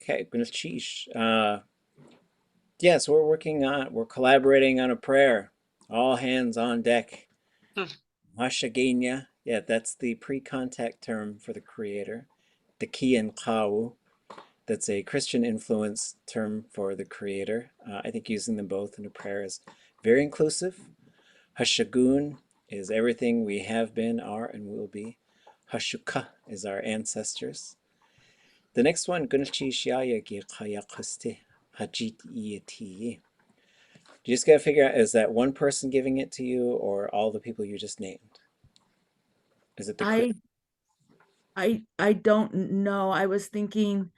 Okay, Gunashish. Yes, we're collaborating on a prayer. All hands on deck. Mashagenya. Yeah, that's the pre-contact term for the creator. The ki and kau. That's a Christian influence term for the creator. I think using them both in a prayer is very inclusive. Hashagun is everything we have been, are, and will be. Hashuka is our ancestors. The next one, Gunchi Shiaya Kaya Kuste Hajit Yeti. You just gotta figure out, is that one person giving it to you or all the people you just named? Is it the I don't know. I was thinking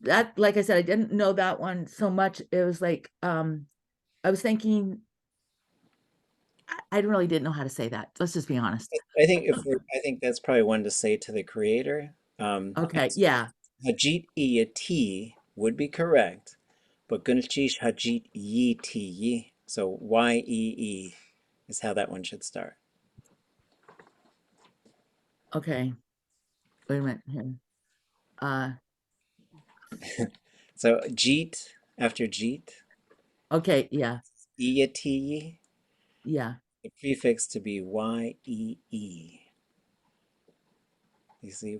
that, like I said, I didn't know that one so much. It was like I was thinking I really didn't know how to say that. Let's just be honest. I think that's probably one to say to the creator. Okay, yeah. Hajit Yeti would be correct, but Gunchi Hajit Yeti. So Y-E-E is how that one should start. Okay. Wait a minute here. So Jeet after Jeet, Okay, yeah. Yeti, Yeah. the prefix to be Y-E-E. You see,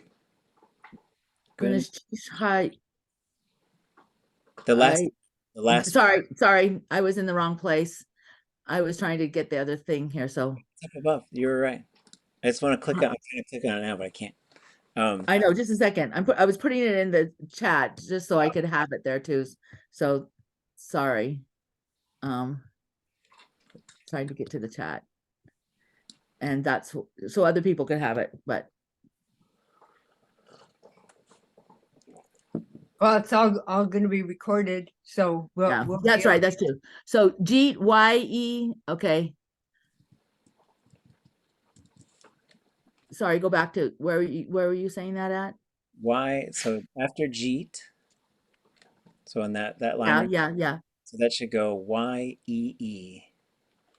Gun. Goodness, geez, hi. The last, I the last sorry. I was in the wrong place. I was trying to get the other thing here. So up above. You were right. I just want to click on. I'm trying to click on it now, but I can't. Um, I know, just a second. I was putting it in the chat just so I could have it there too. So sorry. Um, trying to get to the chat. And that's so other people could have it, but Well, it's all going to be recorded, so yeah, we'll that's right. That's true. So G-Y-E, okay. Sorry, go back to where were you saying that at? Y. So after Jeet. So on that line. Yeah, Right, yeah. so that should go Y-E-E.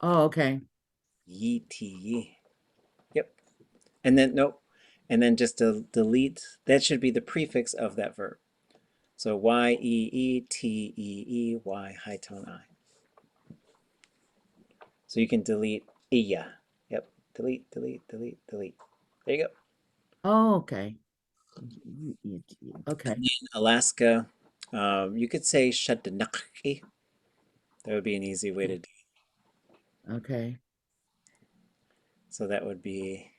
Oh, okay. Yeti. Yep. And then nope. And then just to delete. That should be the prefix of that verb. So Y-E-E-T-E-E-Y, high tone I. So you can delete iya. Yep. Delete, delete, delete, delete. There you go. Oh, okay. Okay. In Alaska, you could say shadnaki. That would be an easy way to do it. Okay. So that would be,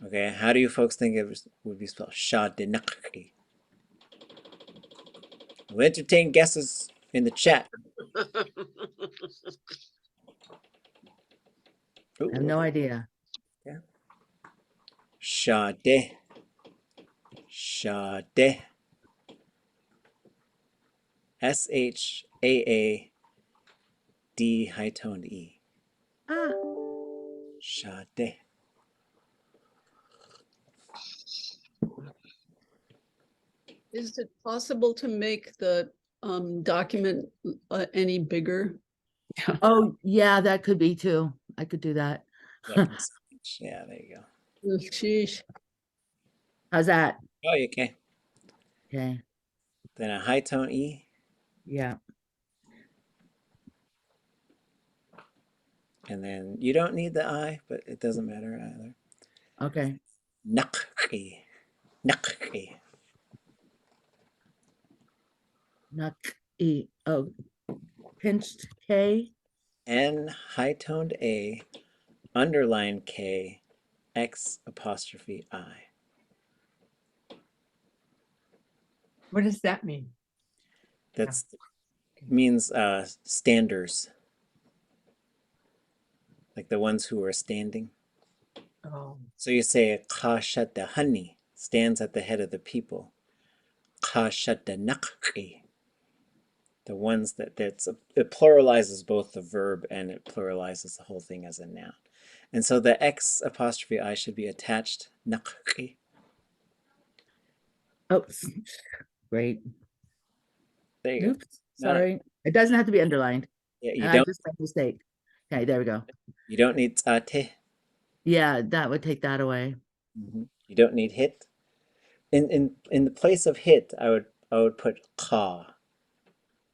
okay, how do you folks think it would be spelled? Shadnaki. We'll entertain guesses in the chat. Ooh, I have no idea. yeah. Shade. Shade. S-H-A-A-D high toned E. Ah, Shade. Is it possible to make the document any bigger? oh yeah, that could be too. I could do that. Yeah, there you go. Sheesh. How's that? Oh, you can. Okay. Then a high tone E. Yeah. And then you don't need the I, but it doesn't matter either. Okay. Naqi. Naqi. Nuck E. Oh, pinched K. N high toned A, underline K, X apostrophe I. What does that mean? That's means standers. Like the ones who are standing. Oh. So you say Qashadda Hani stands at the head of the people. Qashadda Naqi. The ones it pluralizes both the verb and it pluralizes the whole thing as a noun. And so the X apostrophe I should be attached. Naqi. Oh, great. There you Oops, go. sorry. It doesn't have to be underlined. Yeah, you I don't. just made a mistake. Okay, there we go. You don't need tate. Yeah, that would take that away. You don't need hit. in the place of hit, I would put ka.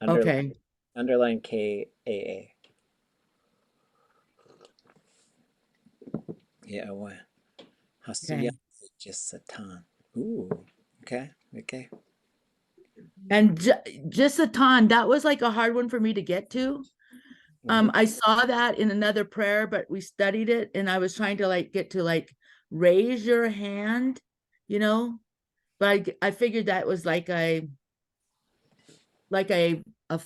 Okay. Underline K-A-A. Yeah, well, Hasuya Okay. Jisatan. Ooh, okay. And just a ton, that was like a hard one for me to get to. I saw that in another prayer, but we studied it and I was trying to like get to like raise your hand, you know, but I figured that was like a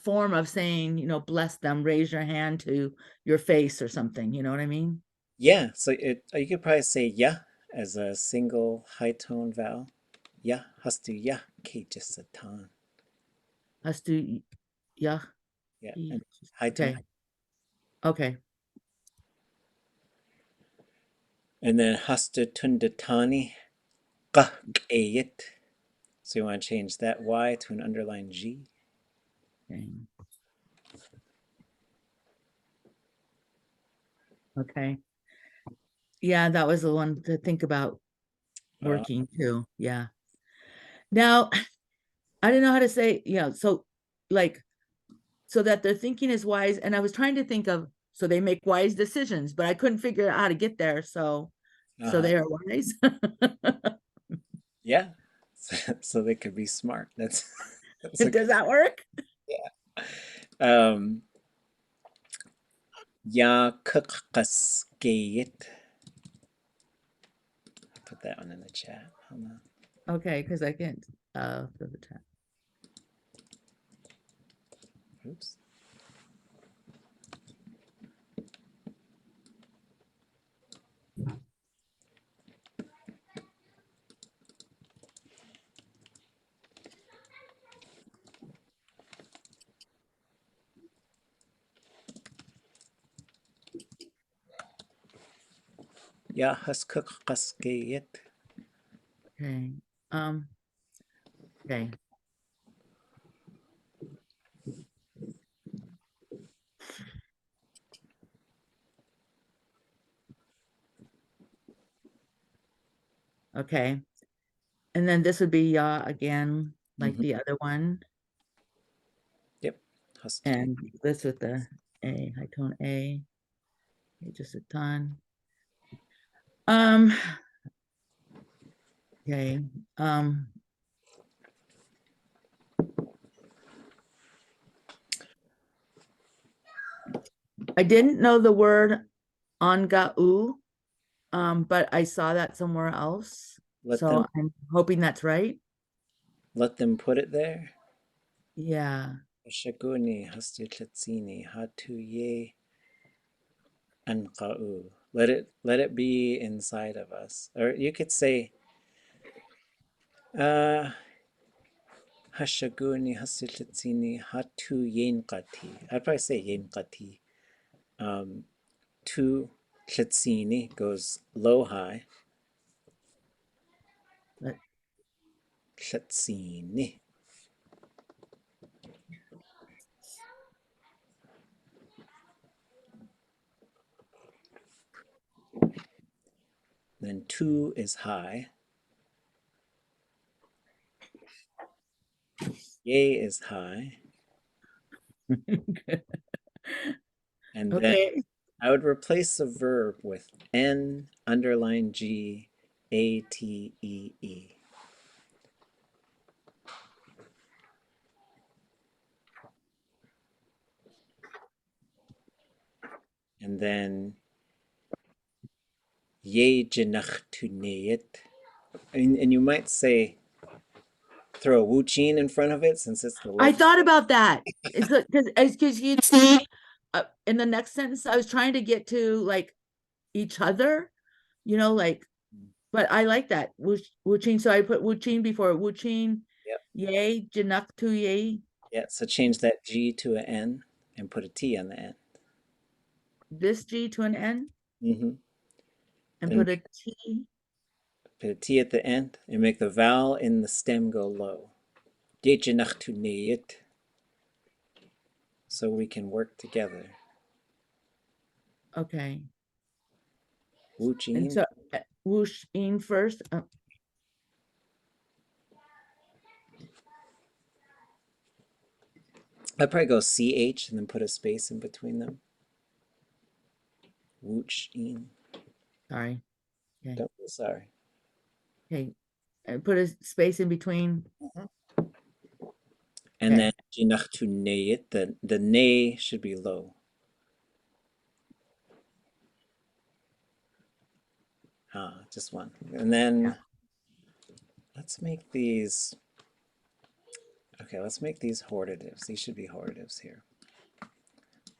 form of saying, you know, bless them, raise your hand to your face or something, you know what I mean? Yeah, so you could probably say ya as a single high tone vowel. Ya, Hastu ya, K Jisatan. Us to, yeah. Yeah, and high tone. Okay. Okay. And then Hastu Tundatani, Qahqayit. So you want to change that Y to an underlined G. Okay. Okay. Yeah, that was the one to think about working too. Yeah. Now, I didn't know how to say, so like, so that their thinking is wise. And I was trying to think of, so they make wise decisions, but I couldn't figure out how to get there. So they are wise. Yeah, so they could be smart. That's a Does that work? um Ya Kaqasgayit. Put that one in the chat. Hold on. Okay, because I can't fill the chat. Oops. Ya Haskaqasgayit. Okay. Okay. Okay. And then this would be ya again, like the other one. Yep. Hastu. And this with the A, high tone A. Just a ton. Okay. I didn't know the word anga'u, but I saw that somewhere else. So I'm hoping that's right. Let them put it there. Yeah. Shaguni Hastutlatsini Hatuye Anqa'u. Let it be inside of us. Or you could say Hashaguni Hastutlatsini Hatu Yenqati. I'd probably say Yenqati. Tu Tlatsini goes low high. Tlatsini. Then tu is high. Ye is high. And then Okay. I would replace the verb with N underline G A T E E. And then Ye Jinachtuneyet. And you might say throw a Wuchin in front of it since it's the I word. thought about that. It's because you see in the next sentence, I was trying to get to like each other, like, but I like that. Wuchin. So I put Wuchin before Wuchin. Yep. Yay, Janaktu yay. Yeah, so change that G to an N and put a T on the end. This G to an N and And put a T. put a T at the end and make the vowel in the stem go low. Ye Jinachtuneyet. So we can work together. Okay. Wuchin. And so whoosh in first. I'd probably go CH and then put a space in between them. Wooxeexi. Sorry. Okay. Don't be sorry. Okay. And put a space in between. And Okay. then jinach to neyit, the nay should be low. Just one. And then let's make these, okay, let's make these hortatives. These should be hortatives here.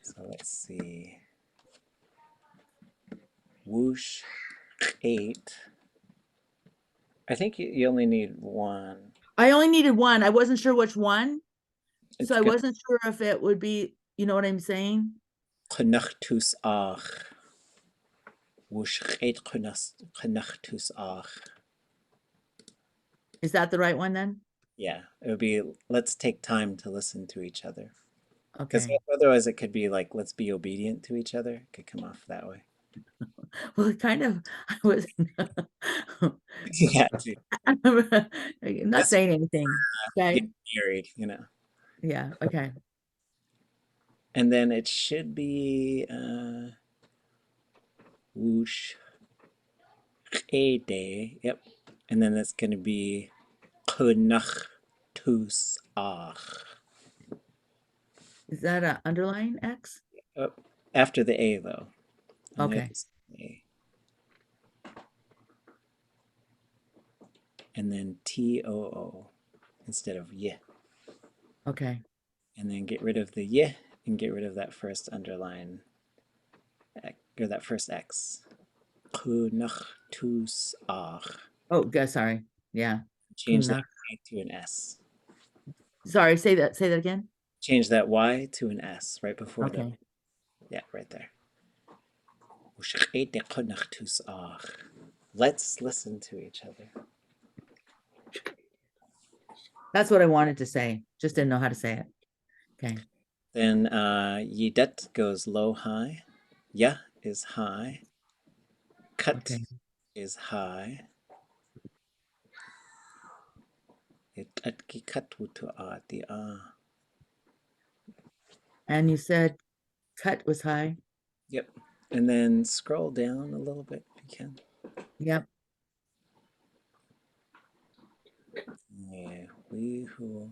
So let's see. Whoosh, 8. I think you only need one. I only needed one. I wasn't sure which one. It's So I gonna wasn't sure if it would be, you know what I'm saying? Knachtus ach. Whoosh, 8 knachtus ach. Is that the right one then? Yeah, it would be let's take time to listen to each other. Because Okay. otherwise it could be like let's be obedient to each other. It could come off that way. Well, it kind of, I was Yeah, to not saying anything. get Okay. married, you know. Yeah. Okay. And then it should be whoosh a day. Yep. And then it's gonna be knach tus ach. Is that an underline X? Oh, after the A though. And Okay. there's A. And then TOO instead of yeah. Okay. And then get rid of the yeah and get rid of that first underline or that first X. Knach tus ach. Oh, good. Sorry. Yeah. Change that Kunach. Y to an S. Sorry. Say that again. Change that Y to an S right before the, Okay. yeah, right there. Let's listen to each other. That's what I wanted to say. Just didn't know how to say it. Okay. Then yidet goes low high. Ya is high. Cut Okay. is high. It'atki katwutu ati ah. And you said cut was high. Yep. And then scroll down a little bit if you can. Yep. Yeah, we who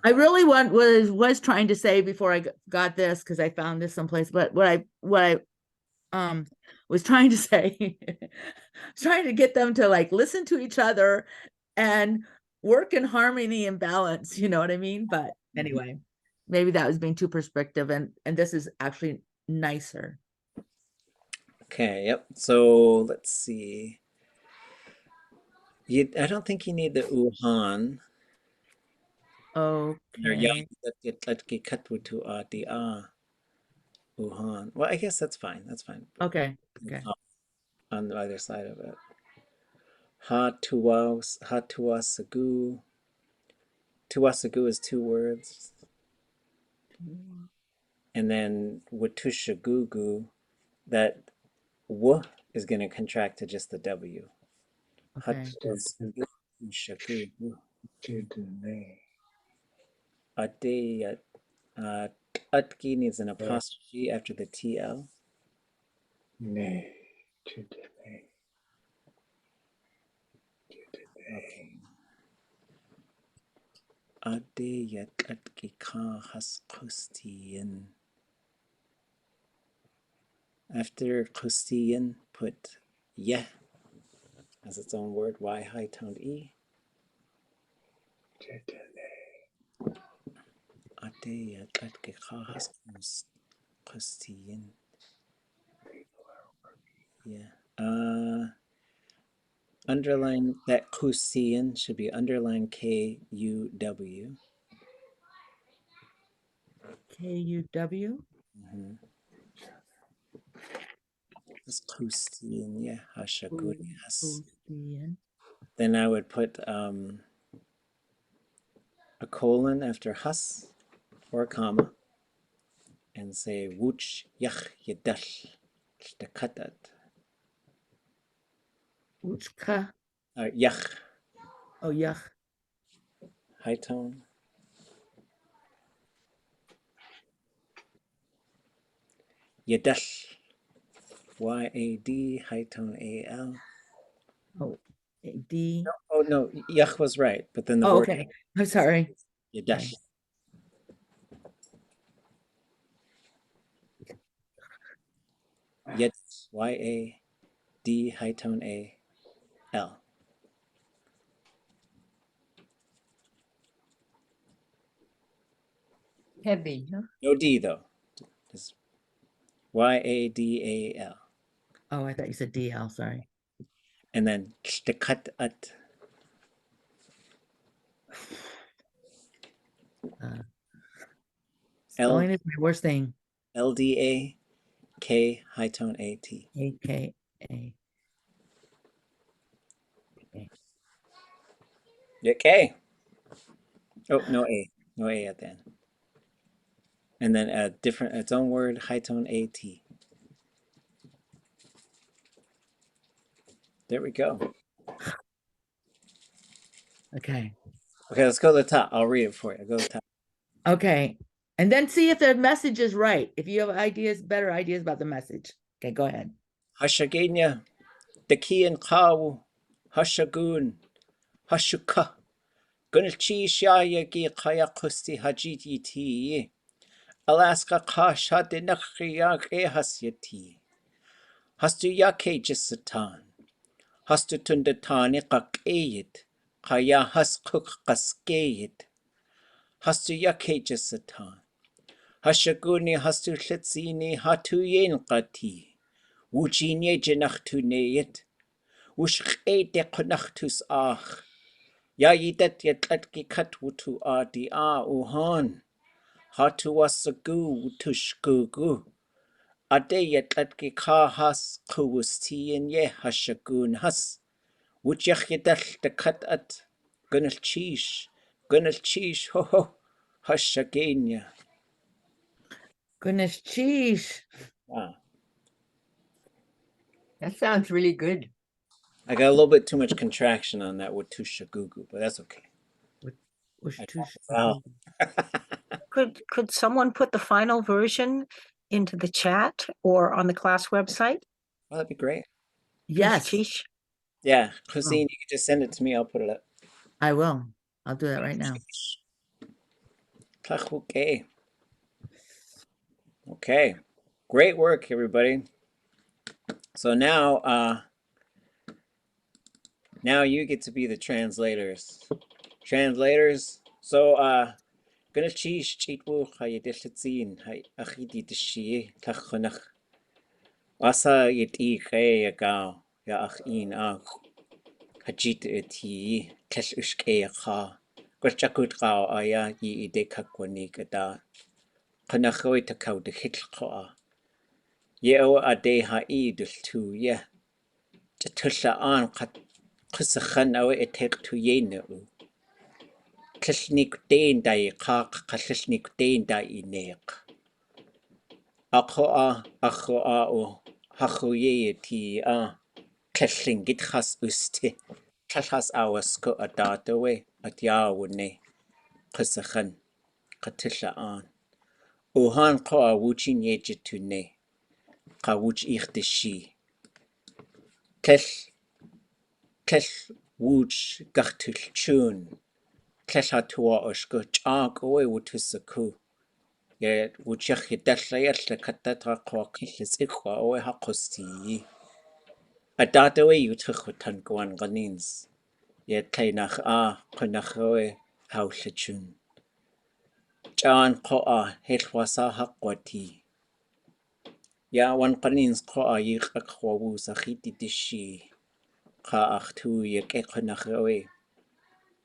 I really was trying to say before I got this because I found this someplace, but what I was trying to say, trying to get them to like listen to each other and work in harmony and balance, you know what I mean? But anyway, maybe that was being too prescriptive, and this is actually nicer. Okay, yep. So let's see. I don't think you need the uhan. Or Okay. let's katwutu ati ah. Uhan. Well, I guess that's fine. That's fine. Okay. Okay. On the other side of it. Ha tuasagu. Tuasagu is 2 words. And then watushagugu, that w is going to contract to just the W. Okay. Hatushagugu. Ate, atki needs an apostrophe after the TL. Okay. Adeyat atki kahas kustiyan. After kustiyan, put yeh as its own word, Y high toned E. Adeyat atki kahas kustiyan. Yeah. Underline that kustiyan should be underline KUW. KUW. This kustiyan, yeah. Hashaguni has. Kustiyan. Then I would put a colon after has or a comma and say wuch yach yedal shtakatat. Uchka. Yach. Oh, yuck. high tone. Yadal. Y-A-D, high tone A-L. Oh, D. Oh, no, yach was right, but then the Oh, word okay. I'm sorry. yadal. Okay. Yad, Y-A-D, high tone A-L. Heavy, huh? No D, though. Just Y-A-D-A-L. Oh, I thought you said DL. Sorry. And then shtakat at. Spelling is my worst thing. L-D-A-K, high tone A-T. A-K-A. Yeah, K. Oh, no A. No A at the end. And then a different, its own word, high tone A-T. There we go. Okay. Okay, let's go to the top. I'll read it for you. Go to the top. Okay. And then see if the message is right. If you have ideas, better ideas about the message. Okay, go ahead. Hashagenya, Dakian Kawu, Hashagun, Hashuka, Gunchi Shaya Gi Kaya Kusti Hajiti Ti, Alaska Kasha de Nakriyak E Hasyati, Hastu Yake Jisatan, Hastu Tundatani Kakayit, Kaya Haskuk Kaskayit, Hastu Yake Jisatan, Hashaguni Hastu Hlitsini Hatuyen Kati, Wujinye Jinachtuneyit, Wooxeexi qunachtus ach. Yayidet yatlatki katwutu adi uhan. Hatu wasagu tushgugu. Ade yatlatki kahas kuwustiyen ye hashagun has. Wujach yedal de katat. Gunal chish ho ho. Hashagenya. Goodness, cheese. Wow. That sounds really good. I got a little bit too much contraction on that with tushagugu, but that's okay. Wow. Could someone put the final version into the chat or on the class website? Well, that'd be great. Yes, Sheesh. Yeah, Christine, you can just send it to me. I'll put it up. I will. I'll do that right now. Okay. Okay. Great work, everybody. So now you get to be the translators. Translators. So gonna cheese cheatwu hayedishitsin hay achidi dishi tachonach. Asa yeti kay yagao ya achin hajit eti kesh ushke kha. Gurchakut gao aya yi ide kakwani kada. Kanachoy takau de hitl Yeo ade haidul tu ye. Jatusha an qisakhan awe etek tu yene u. Klishnik den dai kak klishnik den dai inek. Ako a o haku ye ti klishing gitchas uste. Klashas awasko adatawe at yawune. Qisakhan qatisha an. Uhan ko a wuchin yejetune. Qawuch ichtishi. Kesh wooch gachtul chun. Keshatua oshko chak oe wutusaku. Yet wuchach yedashayat katatra kwa kishis ikwa oe hakosti. Adata we yutuchutan gwan ganins. Yet kainach konach oe haushachun. Chan koa hetwasa hakwati. Ya wan ganins koa yik akwa wusachiti dishi. Ka achtu yek ekonach oe.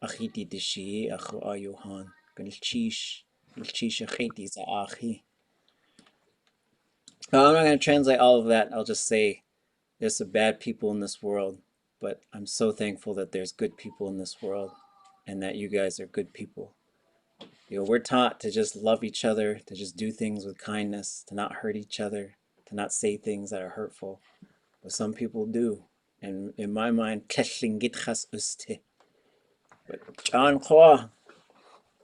Achiti dishi achu ayuhan. Gulchish achiti za achi. I'm not going to translate all of that. I'll just say there's some bad people in this world, but I'm so thankful that there's good people in this world and that you guys are good people. You know, we're taught to just love each other, to just do things with kindness, to not hurt each other, to not say things that are hurtful. But some people do. And in my mind, but John Khoa,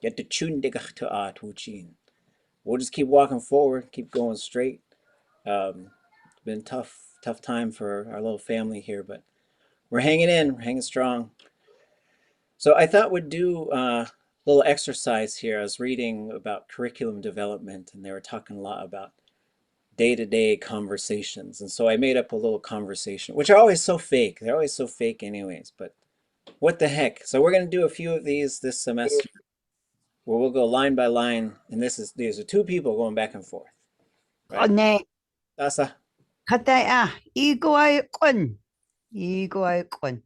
Get the chun digach to wuchin. We'll just keep walking forward, keep going straight. It's been tough time for our little family here, but we're hanging in, we're hanging strong. So I thought we'd do a little exercise here. I was reading about curriculum development, and they were talking a lot about day-to-day conversations. And so I made up a little conversation, which are always so fake. They're always so fake anyways, but what the heck? So we're going to do a few of these this semester where we'll go line by line, and these are two people going back and forth. Right? 네, Tasa, 갔다야. 이거의 권. 이거의 권.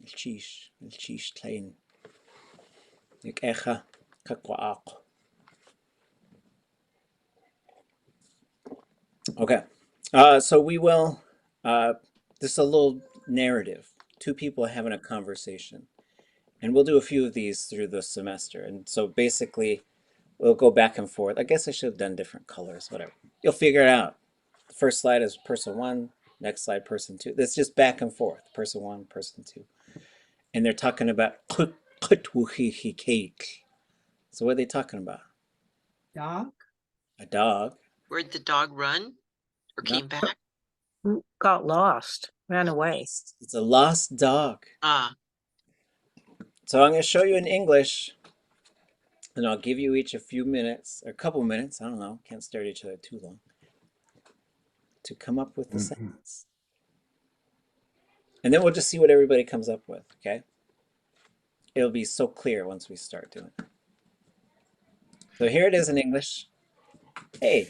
الشيش تلاين يك اخا كقواق. Okay, so we will, this is a little narrative. Two people having a conversation. And we'll do a few of these through the semester. And so basically, we'll go back and forth. I guess I should have done different colors, whatever. You'll figure it out. The first slide is person one, next slide person two. That's just back and forth, person one, person two. And they're talking about Keitl. So what are they talking about? Dog? A dog. Where'd the dog run or No. came back? Got lost, ran away. It's a lost dog. Ah, So I'm going to show you in English, and I'll give you each a few minutes, or a couple minutes, I don't know, can't stare at each other too long, to come up with the sentence. And then we'll just see what everybody comes up with, okay? It'll be so clear once we start doing it. So here it is in English. Hey,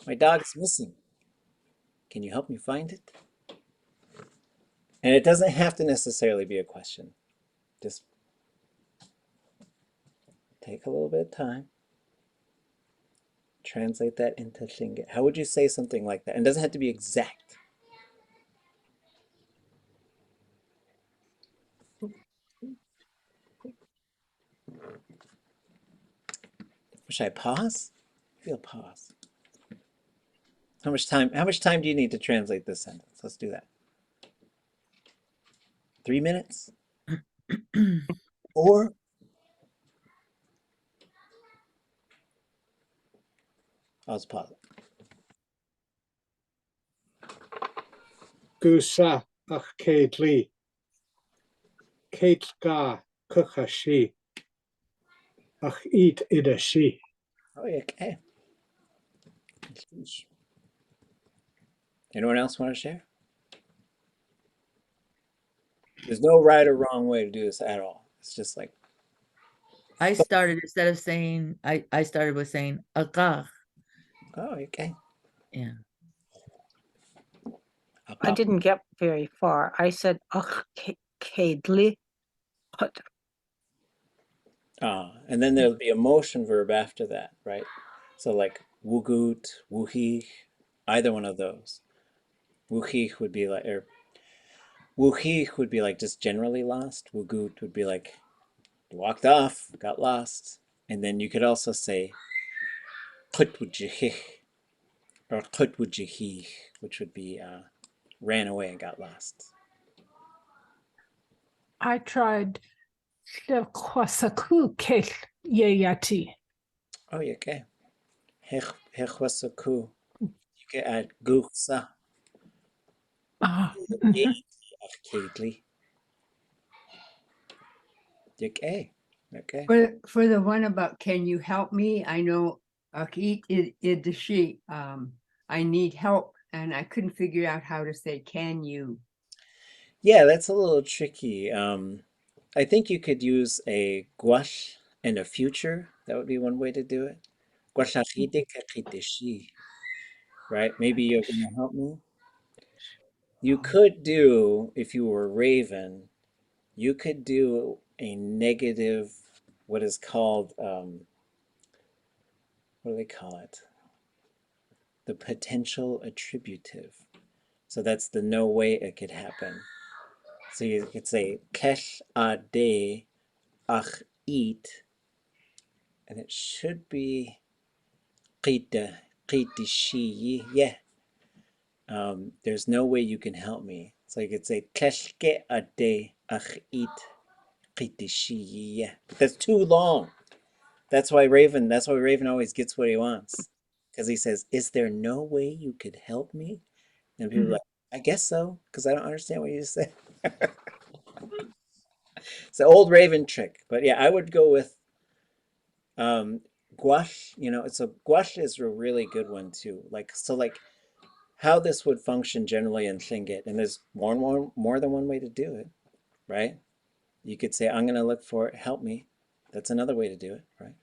my dog's missing. Can you help me find it? And it doesn't have to necessarily be a question. Just take a little bit of time. Translate that into Lingi. How would you say something like that? And it doesn't have to be exact. Should I pause? Maybe I'll pause. How much time do you need to translate this sentence? Let's do that. 3 minutes? 4? I'll just pause it. Gusa ach Keitli. Keitl kuchashi. Ach eat idashi. Oh, yeah, okay. Anyone else want to share? There's no right or wrong way to do this at all. It's just like, I started instead of saying I started with saying ʼagáaxʼ. oh, okay. Yeah. I didn't get very far. I said, Keitl, but And then there'll be a motion verb after that, right? So like wugut, wuhi, either one of those. Wuhi would be like, or wuhi would be like just generally lost. Wugut would be like walked off, got lost. And then you could also say qutwujihih or qutwujihih, which would be ran away and got lost. I tried kwasaku Keitl yeyati. Oh, yeah, okay. Hechwasaku. You can add guchsa. Keitli. Okay. Okay. For the one about can you help me? I know Akit idashi. I need help and I couldn't figure out how to say can you. Yeah, that's a little tricky. I think you could use a gwash and a future. That would be one way to do it. Right? Maybe you're going to help me. You could do, if you were Raven, you could do a negative, what is called, what do they call it? The potential attributive. So that's the no way it could happen. So you could say kesh ade ach eat, and it should be qita qitishi. Yeah. There's no way you can help me. So you could say keshke ade ach eat qitishi. Yeah. But that's too long. That's why Raven always gets what he wants. Because he says, "Is there no way you could help me?" And people are like, "I guess so, because I don't understand what you just said." It's the old Raven trick. But yeah, I would go with gouache. Gouache is a really good one too. Like how this would function generally in Tlingit, and there's more than one way to do it, right? You could say, "I'm gonna look for it, help me." That's another way to do it, right?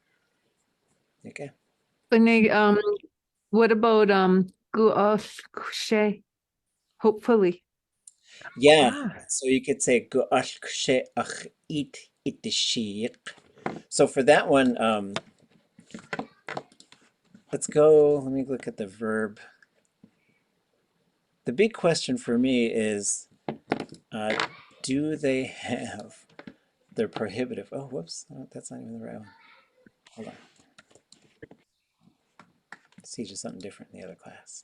Okay. What about ʼagáaxʼ? Hopefully. Yeah. Ah, So you could say ʼagáaxʼ ach it itishik. So for that one, let's go. Let me look at the verb. The big question for me is, do they have their prohibitive? Oh, whoops. Oh, that's not even the right one. Hold on. Let's teach you something different in the other class.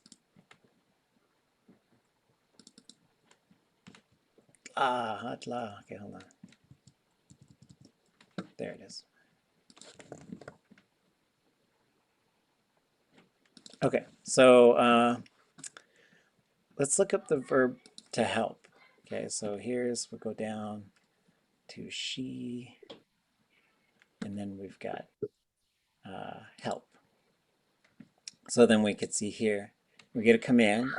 Hatla. Okay, hold on. There it is. Okay, so let's look up the verb to help. Okay, so we'll go down to she, and then we've got help. So then we could see here, we get a command,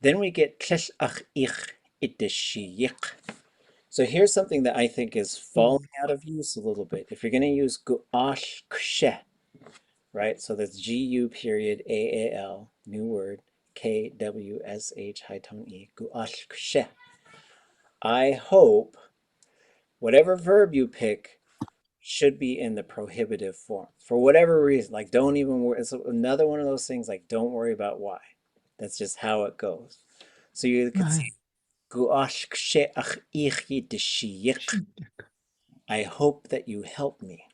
then we get so here's something that I think is falling out of use a little bit. If you're going to use ʼagáaxʼ, right? So that's GU period AAL, new word, KWSH high tone E, ʼagáaxʼ. I hope whatever verb you pick should be in the prohibitive form for whatever reason. Like, don't even worry. It's another one of those things, like, don't worry about why. That's just how it goes. So you could say, I hope that you help me.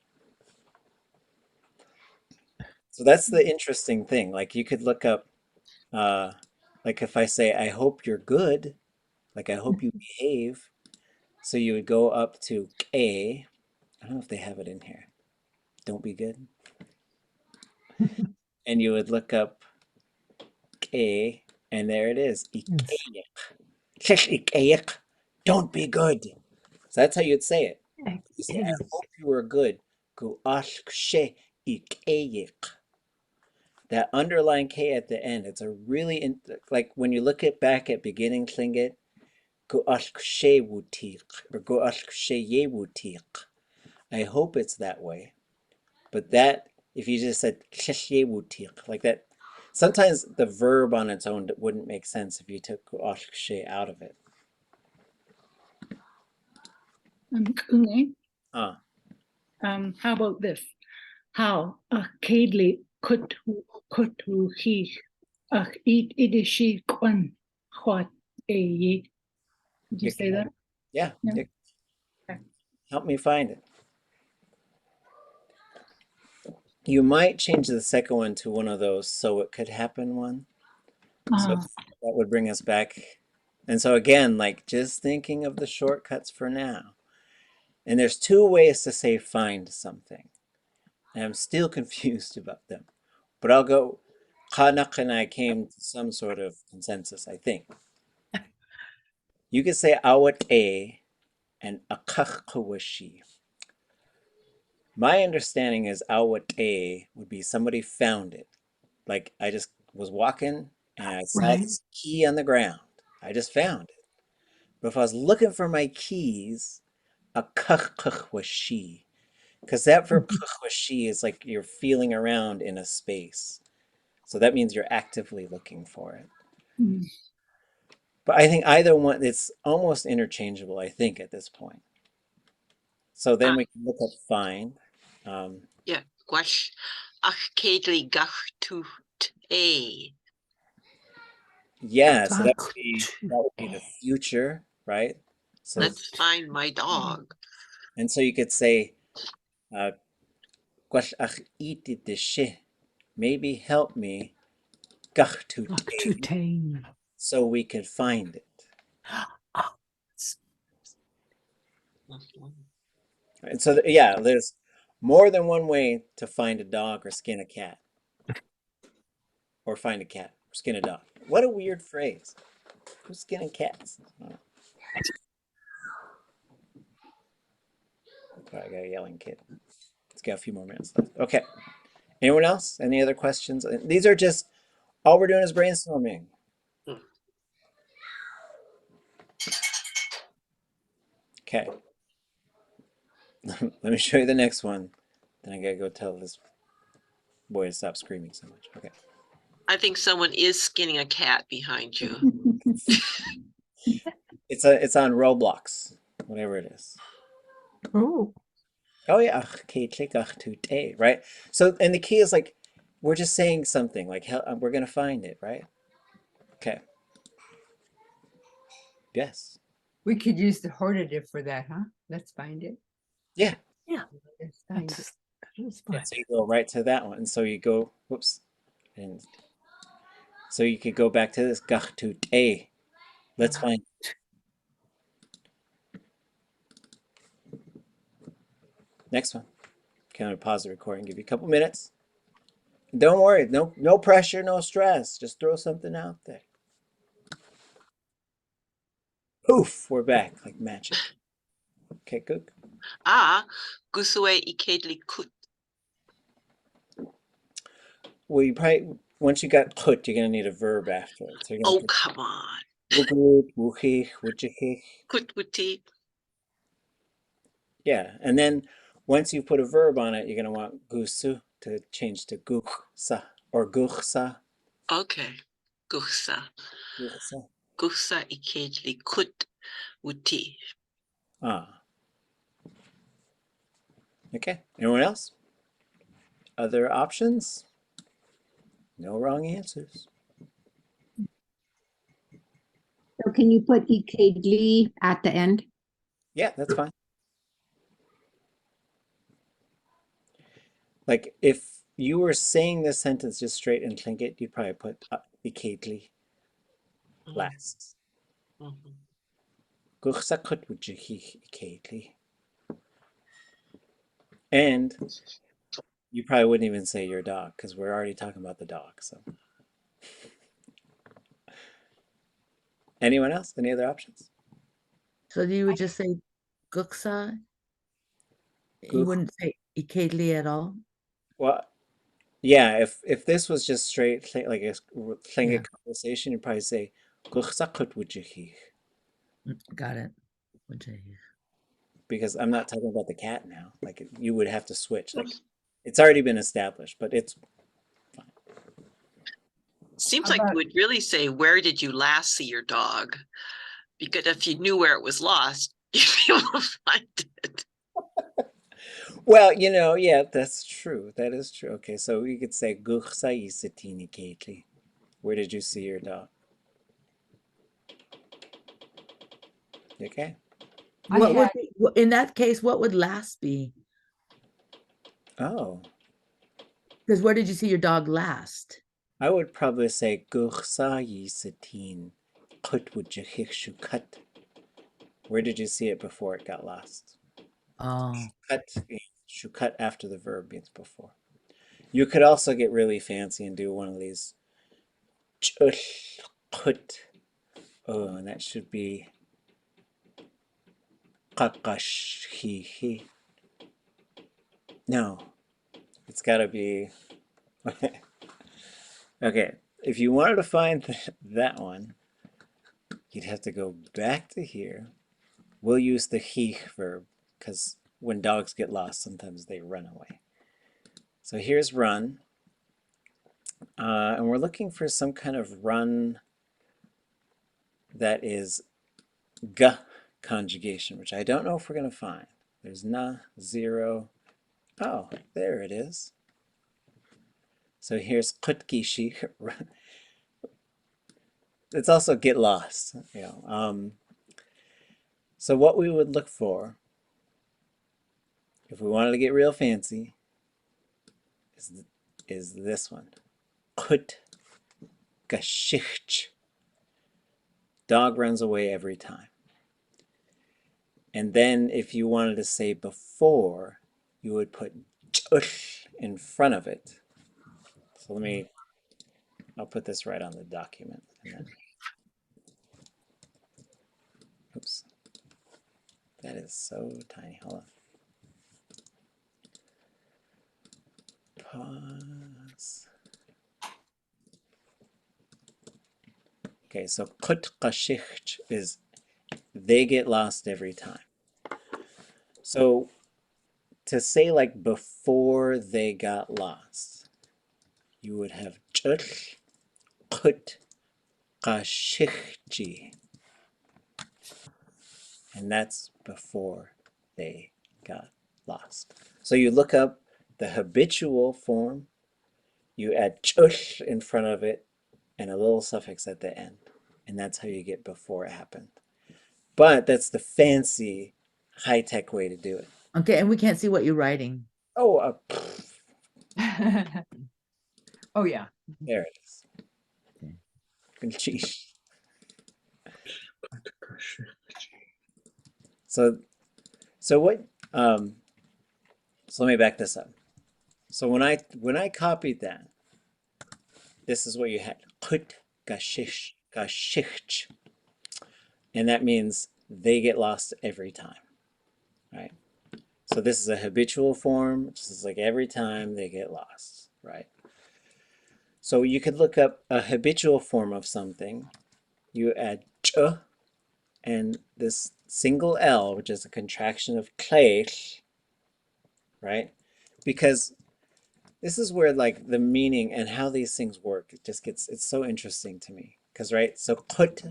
So that's the interesting thing. Like, you could look up, like if I say, I hope you're good, like I hope you behave. So you would go up to I don't know if they have it in here. Don't be good. And you would look up and there it is. Don't be good. So that's how you'd say it. You say, I hope you were good. That underlying K at the end, it's a really, like when you look back at beginning Tlingit, or I hope it's that way. But that, if you just said like that, sometimes the verb on its own wouldn't make sense if you took out of it. Unge, Ah, how about this? How Keitl could he eat idishi kwan hot a ye. Did you say that? yeah. Yeah. Help me find it. You might change the second one to one of those so it could happen one. So that would bring us back. And so again, like just thinking of the shortcuts for now. And there's two ways to say find something. And I'm still confused about them. But I'll go, Khanak and I came to some sort of consensus, I think. You could say awat and akakhawashi. My understanding is awat would be somebody found it. Like I just was walking and I saw this key on the ground. I just found it. But if I was looking for my keys, akakhawashi. Because that verb kakhawashi is like you're feeling around in a space. So that means you're actively looking for it. But I think either one, it's almost interchangeable, I think, at this point. So then we can look up find. Yeah, gouache. Ach Keitl gach to a. Yeah, so that would be the future, right? So Let's find my dog. and so you could say, gouache ach iti de maybe help me gach to so we can find it. And so, yeah, there's more than one way to find a dog or skin a cat. Or find a cat or skin a dog. What a weird phrase. Who's skinning cats? Oh. I got a yelling kid. Let's got a few more minutes left. Okay. Anyone else? Any other questions? These are just, all we're doing is brainstorming. Okay. Let me show you the next one. Then I gotta go tell this boy to stop screaming so much. Okay. I think someone is skinning a cat behind you. It's on Roblox, whatever it is. Oh, Oh yeah, Keitl, right? So, and the key is like, we're just saying something like, we're gonna find it, right? Okay. Yes. We could use the hortative for that, huh? Let's find it. Yeah. yeah. Let's find it. That's Yeah, fine. so you go right to that one. And so you go, whoops. And so you could go back to this gachtute. Let's find. Next one. Okay, I'm gonna pause the recording, give you a couple minutes. Don't worry, no pressure, no stress. Just throw something out there. Poof, we're back like magic. Okay, good. Gusue I Keitl kut. Well, you probably once you got put, you're gonna need a verb after it. So you're gonna Oh, come on. put wooxeexi. Kut wuti. Yeah, and then once you put a verb on it, you're gonna want gusu to change to guchsa or guchsa. Okay. Gusa. Guchsa. Gusa I Keitl kut wuti. Ah. Okay. Anyone else? Other options? No wrong answers. So can you put Keitl at the end? Yeah, that's fine. Like if you were saying this sentence just straight in Tlingit, you'd probably put Keitl last. Guchsakut wujihi Keitl. And you probably wouldn't even say your dog because we're already talking about the dog. So, anyone else? Any other options? So you would just say guksa? You Guk. wouldn't say ikedli at all? Well, yeah. If this was just straight like a Tlingit Yeah. conversation, you'd probably say Guchsakut wujihi. Got it. Wooxeexi. Because I'm not talking about the cat now. Like you would have to switch. Like it's already been established, but it's fine. Seems How like you about- would really say, where did you last see your dog? Because if you knew where it was lost, you'd be able to find it. Well, yeah, that's true. That is true. Okay, so we could say Guchsa isatini Keitli. Where did you see your dog? Okay. What would be, in that case, what would last be? Oh, Because where did you see your dog last? I would probably say Guchsa isatin Kutwujihikshukat. Where did you see it before it got lost? Oh, Cut, shukat after the verb means before. You could also get really fancy and do one of these. Oh, and that should be Kakashihi. No, it's got to be. Okay, if you wanted to find that one, you'd have to go back to here. We'll use the he verb because when dogs get lost, sometimes they run away. So here's run. And we're looking for some kind of run that is g conjugation, which I don't know if we're going to find. There's na, zero. Oh, there it is. So here's kutkishi. It's also get lost. So what we would look for, if we wanted to get real fancy, is this one. Kut gashicht. Dog runs away every time. And then if you wanted to say before, you would put ch in front of it. So I'll put this right on the document. And then, oops, that is so tiny. Hold on. Pause. Okay, so ʼagáaxʼ is they get lost every time. So to say like before they got lost, you would have ch ʼagáaxʼ, and that's before they got lost. So you look up the habitual form, you add ch in front of it, and a little suffix at the end, and that's how you get before it happened. But that's the fancy, high-tech way to do it. Okay, and we can't see what you're writing. Oh, Oh, yeah. there it is. Geez. So what? So let me back this up. So when I copied that, this is what you had. ʼagáaxʼ, and that means they get lost every time, right? So this is a habitual form, just is like every time they get lost, right? So you could look up a habitual form of something. You add ch and this single L, which is a contraction of Keitl, right? Because this is where like the meaning and how these things work, it's so interesting to me. Because right, so kut,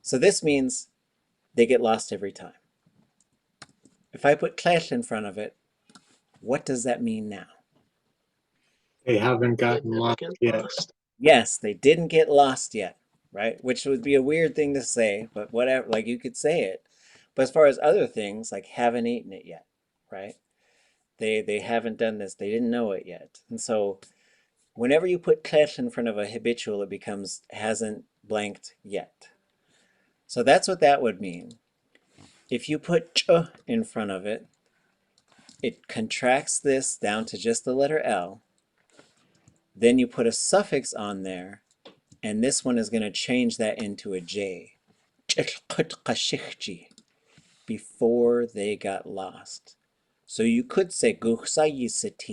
so this means they get lost every time. If I put Keitl in front of it, what does that mean now? They haven't gotten lost yet. Yes, they didn't get lost yet, right? Which would be a weird thing to say, but whatever, like you could say it. But as far as other things, like haven't eaten it yet, right? They haven't done this, they didn't know it yet. And so whenever you put Keitl in front of a habitual, it becomes hasn't blanked yet. So that's what that would mean. If you put ch in front of it, it contracts this down to just the letter L. Then you put a suffix on there, and this one is going to change that into a J. Before they got lost. So you could say Wooxeexi.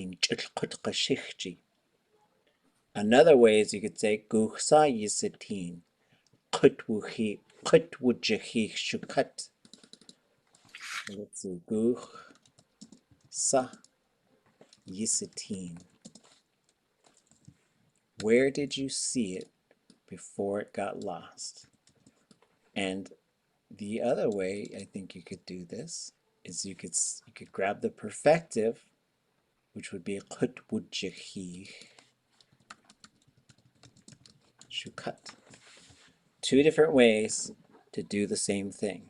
Another way is you could say Wooxeexi. Shukat. Let's see, Wooxeexi. Where did you see it before it got lost? And the other way I think you could do this is you could grab the perfective, which would be Wooxeexi. Shukat. Two different ways to do the same thing.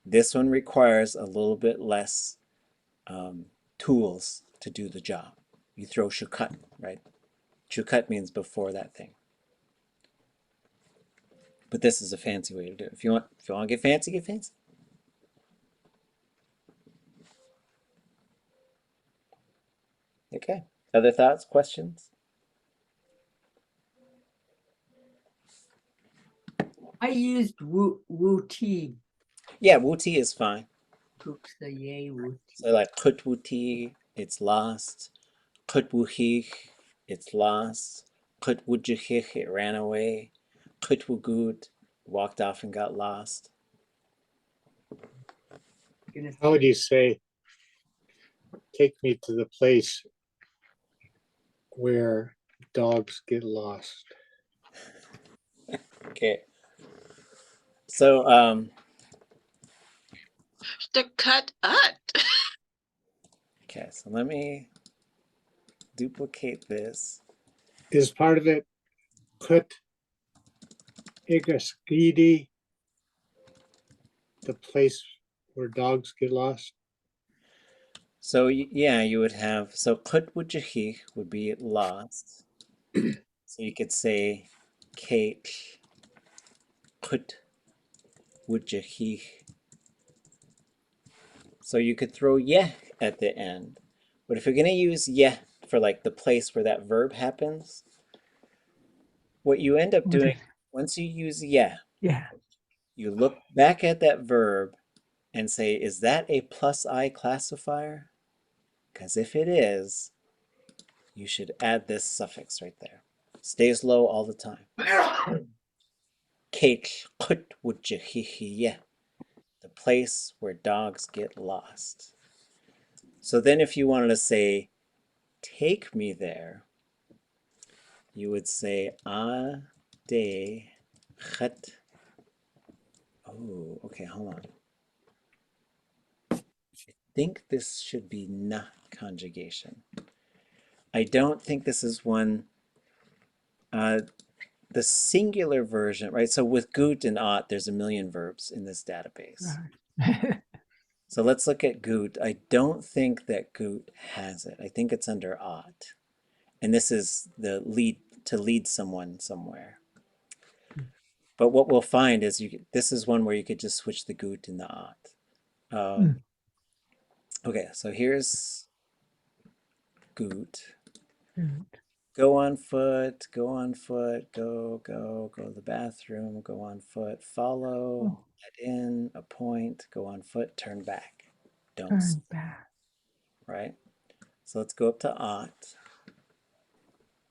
This one requires a little bit less tools to do the job. You throw shukat, right? Shukat means before that thing. But this is a fancy way to do it. If you want to get fancy, get fancy. Okay. Other thoughts, questions? I used Wu-ti. Yeah, wuti is fine. Wu-ti. So like kut wuti, it's lost. Kut wuhich, it's lost. Kut wujihich, it ran away. Kut wugut, walked off and got lost. How would you say, take me to the place where dogs get lost? Okay. So To cut ut. okay, so let me duplicate this. Is part of it kut ʼagáaxʼ, the place where dogs get lost? So yeah, you would have, so kut wujihich would be lost. So you could say Keitl kut wujihich So you could throw yeh at the end. But if you're going to use yeh for like the place where that verb happens, what you end up doing, once you use yeh, Yeah. you look back at that verb and say, is that a plus I classifier? Because if it is, you should add this suffix right there. Stays low all the time. Keitl, the place where dogs get lost. So then if you wanted to say, take me there, you would say, a de chet. Oh, okay, hold on. I think this should be na conjugation. I don't think this is one, the singular version, right? So with gut and ot, there's a million verbs in this database. So let's look at gut. I don't think that gut has it. I think it's under ot. And this is the lead, to lead someone somewhere. But what we'll find is this is one where you could just switch the gut and the ot. Okay, so here's gut. Go on foot, go on foot, go to the bathroom, go on foot, follow, get in, appoint, go on foot, turn back. Don't Turn back. Right? So let's go up to ot.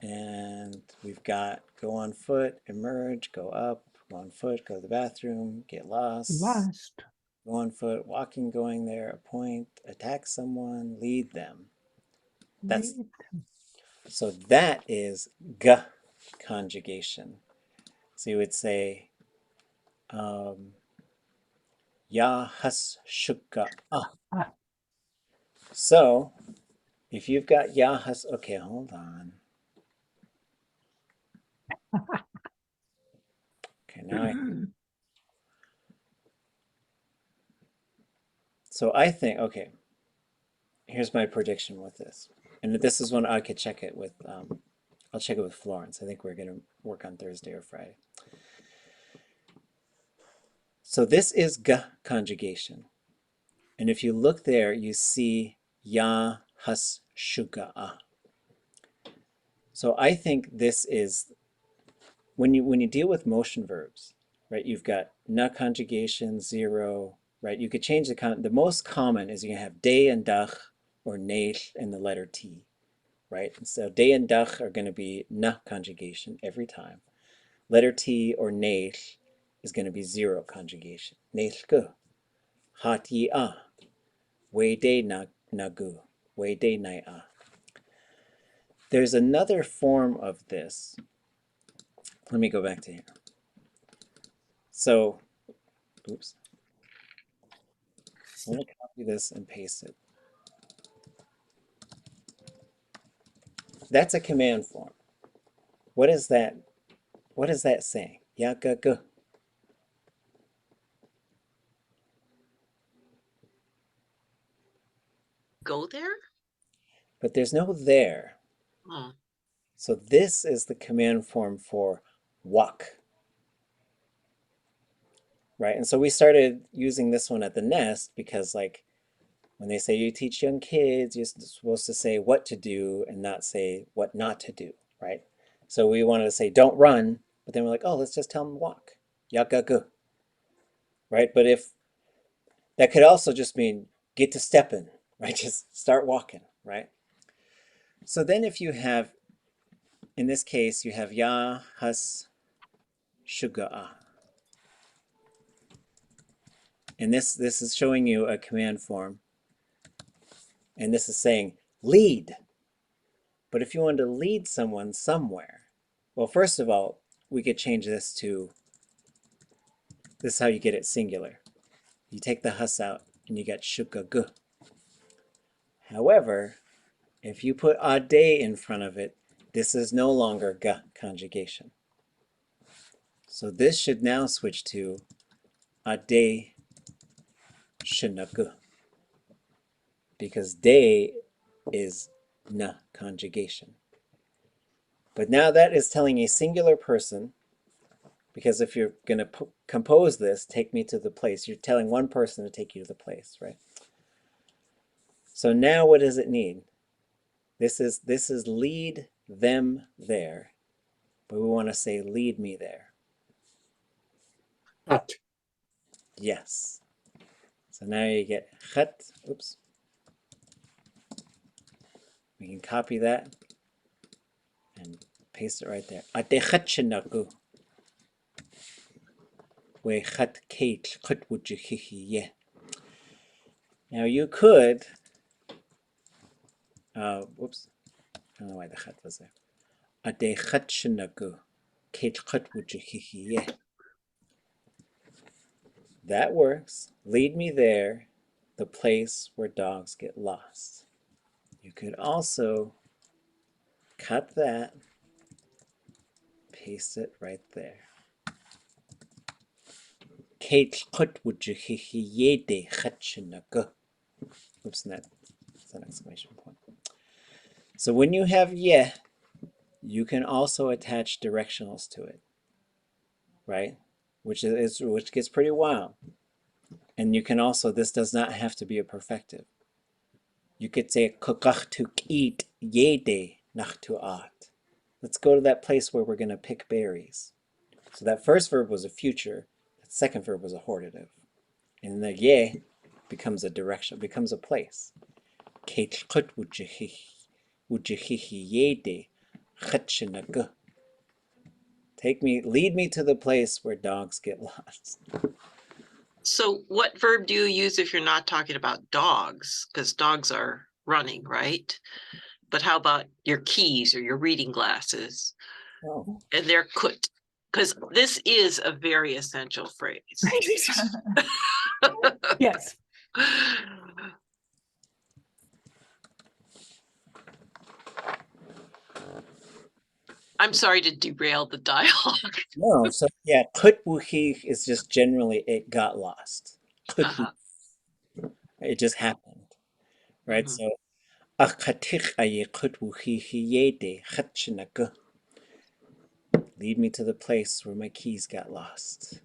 And we've got go on foot, emerge, go up, go on foot, go to the bathroom, get lost. Go on foot, walking, going there, appoint, attack someone, lead them. That's so that is g conjugation. So you would say ya has shuka ah. So if you've got ya has, okay, hold on. Okay, now so I think, okay, here's my prediction with this. And this is one I could check it with, I'll check it with Florence. I think we're going to work on Thursday or Friday. So this is g conjugation. And if you look there, you see ya has shuga. So I think this is, when you deal with motion verbs, right, you've got na conjugation, 0, right? You could change the most common is you can have de and dach or neil and the letter T, right? And so de and dach are going to be na conjugation every time. Letter T or neil is going to be 0 conjugation. Neil ge, hat yi a, we de na gu, we de nai a. There's another form of this. Let me go back to here. So, oops. I'm going to copy this and paste it. That's a command form. What is that? What is that saying? Yagagu. Go there? But there's no there. Oh. So this is the command form for walk. Right? And so we started using this one at the nest because, like, when they say you teach young kids, you're supposed to say what to do and not say what not to do, right? So we wanted to say don't run, but then we're like, oh, let's just tell them walk. Yagagu. Right? But if that could also just mean get to stepping, right? Just start walking, right? So then if you have, in this case, you have ya has shuga'a. And this is showing you a command form. And this is saying lead. But if you wanted to lead someone somewhere, well, first of all, we could change this to, this is how you get it singular. You take the hus out and you get shugagu. However, if you put ade in front of it, this is no longer ga conjugation. So this should now switch to ade shinagu, because de is na conjugation. But now that is telling a singular person, because if you're going to compose this, take me to the place, you're telling one person to take you to the place, right? So now what does it need? This is lead them there, but we want to say lead me there. At. Yes. So now you get khat. Oops. We can copy that and paste it right there. Ate khatchinaku. We khat Keitl khat Wooxeexi. Now you could. Whoops. I don't know why the khat was there. Ate khatchinaku. Keitl khat Wooxeexi. That works. Lead me there, the place where dogs get lost. You could also cut that, paste it right there. Keitl khat Wooxeexi de khatchinaku. Oops, that's an exclamation point. So when you have yeah, you can also attach directionals to it, right? Which gets pretty wild. And you can also, this does not have to be a perfective. You could say kokach to eat yede nach to at. Let's go to that place where we're going to pick berries. So that first verb was a future. That second verb was a hortative. And the ye becomes a direction, becomes a place. Keitl khat Wooxeexi yede khatchinaku. Lead me to the place where dogs get lost. So what verb do you use if you're not talking about dogs? Because dogs are running, right? But how about your keys or your reading glasses? Oh. And they're kut. Because this is a very essential phrase. Yes. I'm sorry to derail the dialogue. No, so yeah, kut Wooxeexi is just generally it got lost. It just happened, right? Mhm. So akhatich aye kut Wooxeexi yede khatchinaku. Lead me to the place where my keys got lost.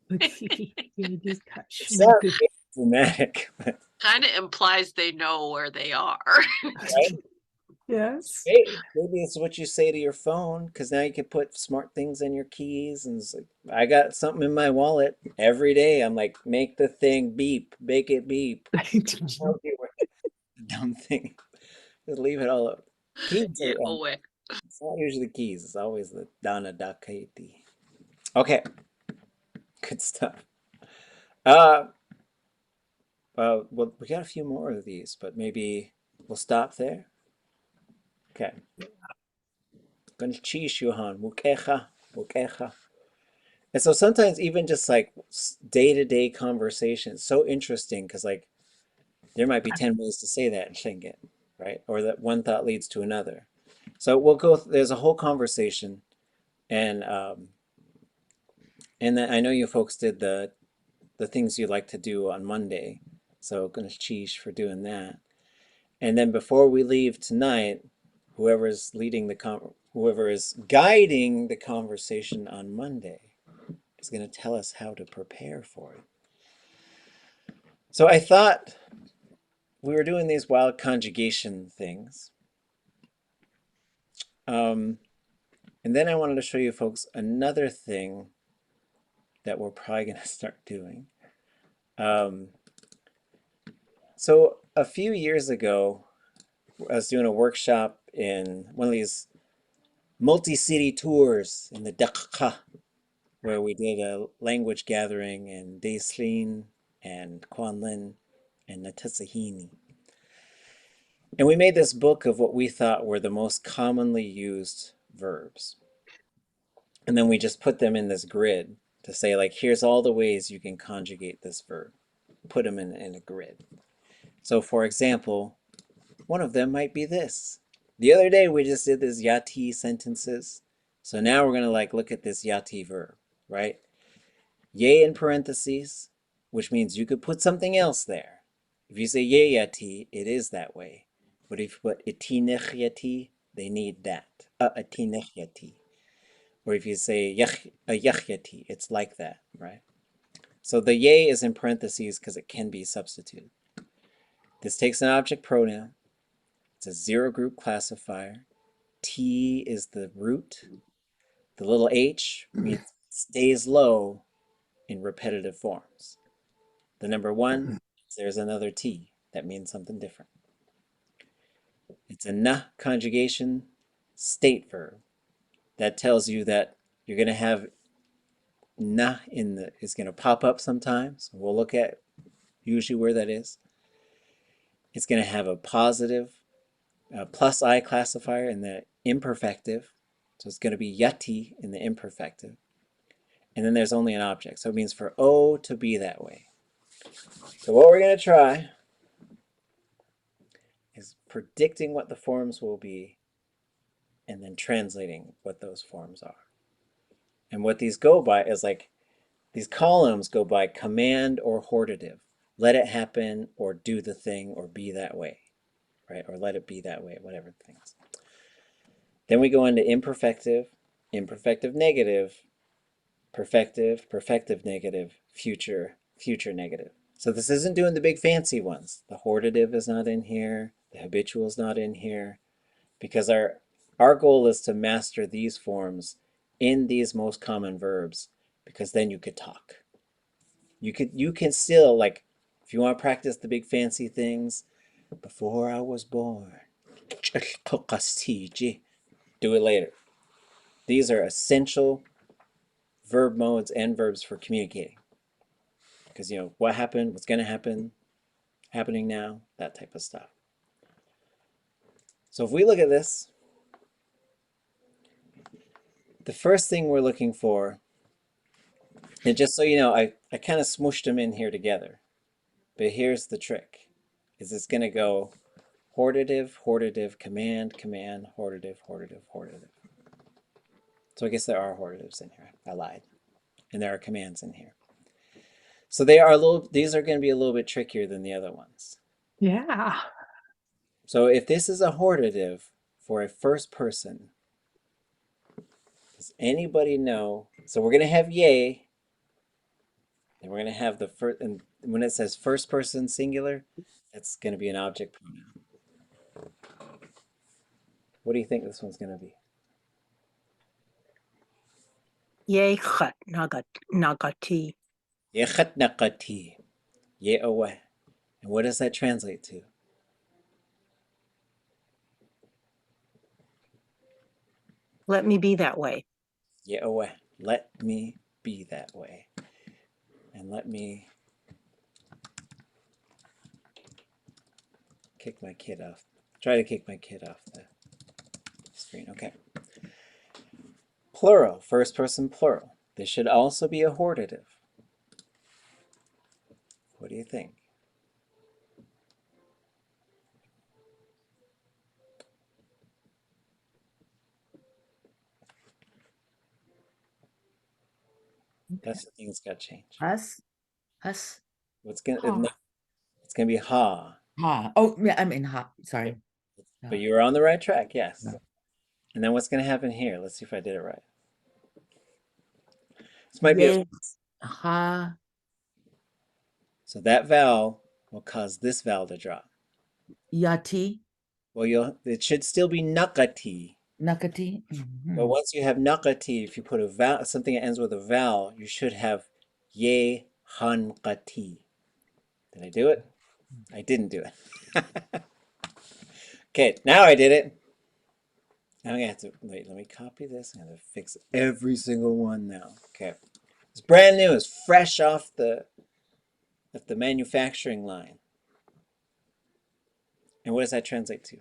It sounds very dramatic, but Kind of implies they know where they are. right? Yes. Maybe it's what you say to your phone, because now you can put smart things in your keys. And it's like, I got something in my wallet every day. I'm like, make the thing beep, make it beep. Dumb thing. Just leave it all up. Keys Yeah, are, away. it's not usually keys. It's always the Dana Dakaiti. Okay, good stuff. Well, we got a few more of these, but maybe we'll stop there. Okay. Wooxeexi. And so sometimes even just like day-to-day conversation is so interesting because like there might be 10 ways to say that in Schengen, right? Or that one thought leads to another. So we'll go, there's a whole conversation and then I know you folks did the things you like to do on Monday. So gonna cheese for doing that. And then before we leave tonight, whoever is guiding the conversation on Monday is going to tell us how to prepare for it. So I thought we were doing these wild conjugation things. And then I wanted to show you folks another thing that we're probably going to start doing. So a few years ago, I was doing a workshop in one of these multi-city tours in the Dakka, where we did a language gathering in Dísi and Kwanlin and Natasahini. And we made this book of what we thought were the most commonly used verbs. And then we just put them in this grid to say, like, here's all the ways you can conjugate this verb. Put them in a grid. So for example, one of them might be this. The other day we just did this yati sentences. So now we're gonna like look at this yati verb, right? Ye in parentheses, which means you could put something else there. If you say ye yati, it is that way. But if you put itinech yati, they need that. Itinech yati. Or if you say yach yati, it's like that, right? So the ye is in parentheses because it can be substituted. This takes an object pronoun. It's a zero group classifier. T is the root. The little h means it stays low in repetitive forms. The number 1, there's another T. That means something different. It's a na conjugation state verb. That tells you that you're going to have na is going to pop up sometimes. We'll look at usually where that is. It's going to have a positive plus I classifier in the imperfective. So it's going to be yati in the imperfective. And then there's only an object. So it means for O to be that way. So what we're going to try is predicting what the forms will be and then translating what those forms are. And what these go by is like, these columns go by command or hortative. Let it happen or do the thing or be that way, right? Or let it be that way, whatever things. Then we go into imperfective, imperfective negative, perfective, perfective negative, future, future negative. So this isn't doing the big fancy ones. The hortative is not in here. The habitual is not in here. Because our goal is to master these forms in these most common verbs, because then you could talk. You can still, like, if you want to practice the big fancy things, before I was born, do it later. These are essential verb modes and verbs for communicating. Because, you know, what happened, what's going to happen, happening now, that type of stuff. So if we look at this, the first thing we're looking for, and just so you know, I kind of smooshed them in here together. But here's the trick, is it's going to go hortative, hortative, command, command, hortative, hortative, hortative. So I guess there are hortatives in here. I lied. And there are commands in here. So they are these are going to be a little bit trickier than the other ones. Yeah. So if this is a hortative for a first person, does anybody know? So we're going to have yay, and we're going to have the first, and when it says first person singular, that's going to be an object pronoun. What do you think this one's going to be? Yeichat nagati. Yechat naqati. Ye away. And what does that translate to? Let me be that way. Ye away. Let me be that way. And let me kick my kid off. Try to kick my kid off the screen. Okay. Plural, first person plural. This should also be a hortative. What do you think? That's the thing that's got to change. Us. What's gonna? Ha. It's gonna be ha. Ha. Oh, yeah, I mean ha. Sorry. But you were on the right track, yes. And then what's gonna happen here? Let's see if I did it right. This might be a, ha. so that vowel will cause this vowel to drop. Yati. Well, it should still be nakati. Nakati. But once you have nakati, if you put a vowel, something that ends with a vowel, you should have ye hankati. Did I do it? I didn't do it. Okay, now I did it. Now I'm gonna have to wait. Let me copy this. I'm gonna fix every single one now. Okay, it's brand new. It's fresh off the manufacturing line. And what does that translate to?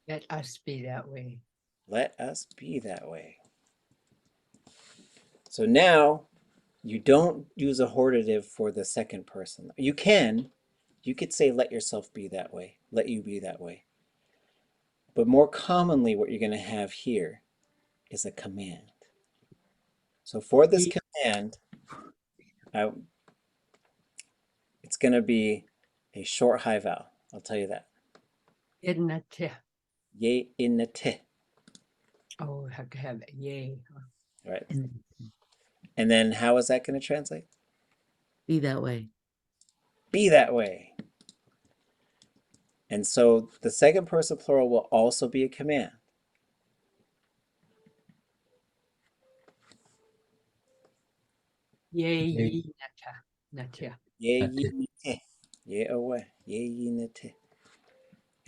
Let us be that way. Let us be that way. So now you don't use a hortative for the second person. You could say let yourself be that way, let you be that way. But more commonly what you're going to have here is a command. So for this command, it's going to be a short high vowel. I'll tell you that. Idnate. Ye inate. Oh, I have to have yay. Right. And then how is that going to translate? Be that way. Be that way. And so the second person plural will also be a command. Yay, ye, nata. Ye ye nate. Ye away. Ye ye nate.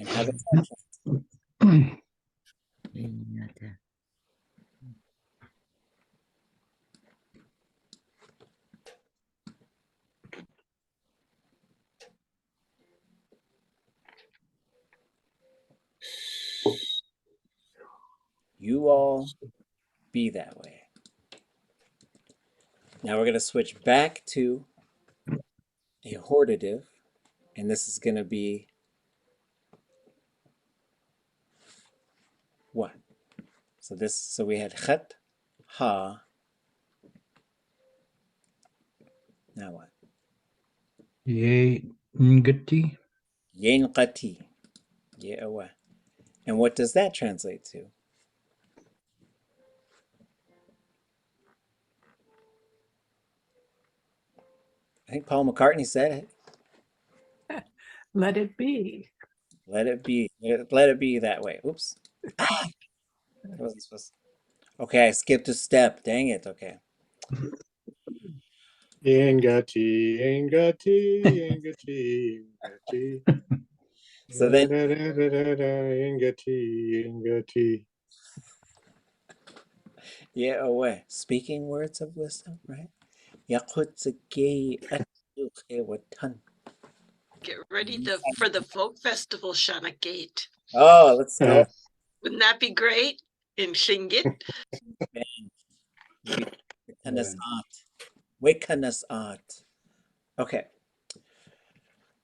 And how does that translate? You all be that way. Now we're going to switch back to a hortative, and this is going to be what? So we had khat, ha. Now what? Ye ngati. Yen qati. Ye awa. And what does that translate to? I think Paul McCartney said it. Let it be. Let it be. Let it be that way. Oops. Ah, that wasn't supposed to. Okay, I skipped a step. Dang it. Okay. Ingati, ingati, ingati, ingati. So then, Ingati, ingati. yeah, away. Speaking words of wisdom, right? Yakutsukei atuke watan. Get ready for the folk festival, Shana Gate. Oh, let's go. Wouldn't that be great? In Shingit? Wekanas art. Okay.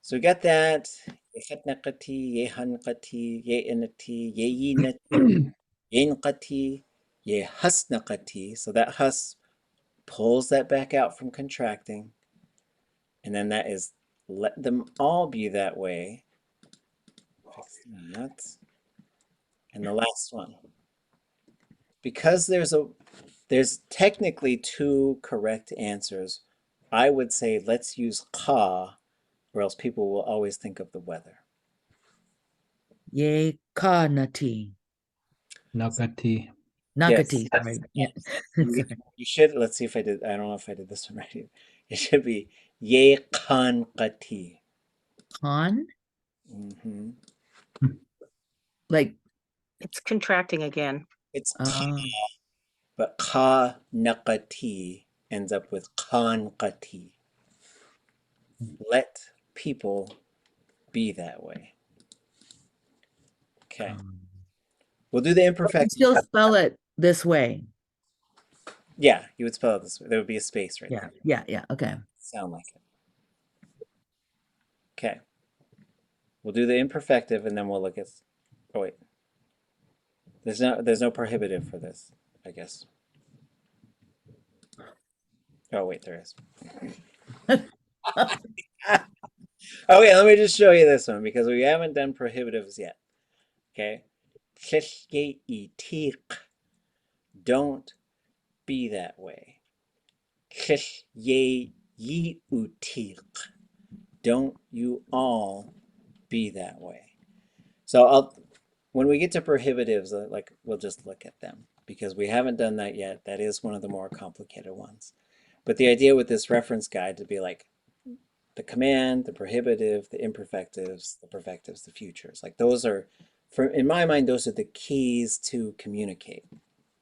So we got that. Yechatnakati, yehanqati, yeinati, yeyinati, yeinqati, yehasnaqati. So that hus pulls that back out from contracting. And then that is let them all be that way. Fix that. And the last one. Because there's technically two correct answers, I would say let's use ka, or else people will always think of the weather. Ye ka nati. Nakati. Nakati. Yes. Sorry. Yeah. You should, let's see if I did, I don't know if I did this one right. It should be ye kan qati. Kan? Mm-hmm. Like It's contracting again. It's ka, but ka naqati ends up with kan qati. Let people be that way. Okay. We'll do the imperfect. still spell it this way. Yeah, you would spell it this way. There would be a space right there. Yeah. Okay. Sound like it. Okay. We'll do the imperfective and then we'll look at, oh wait. There's no prohibitive for this, I guess. Oh wait, there is. Okay, let me just show you this one because we haven't done prohibitives yet. Okay. Don't be that way. Don't you all be that way. So when we get to prohibitives, like we'll just look at them because we haven't done that yet. That is one of the more complicated ones. But the idea with this reference guide to be like the command, the prohibitive, the imperfectives, the perfectives, the futures. Like those are, in my mind, those are the keys to communicate.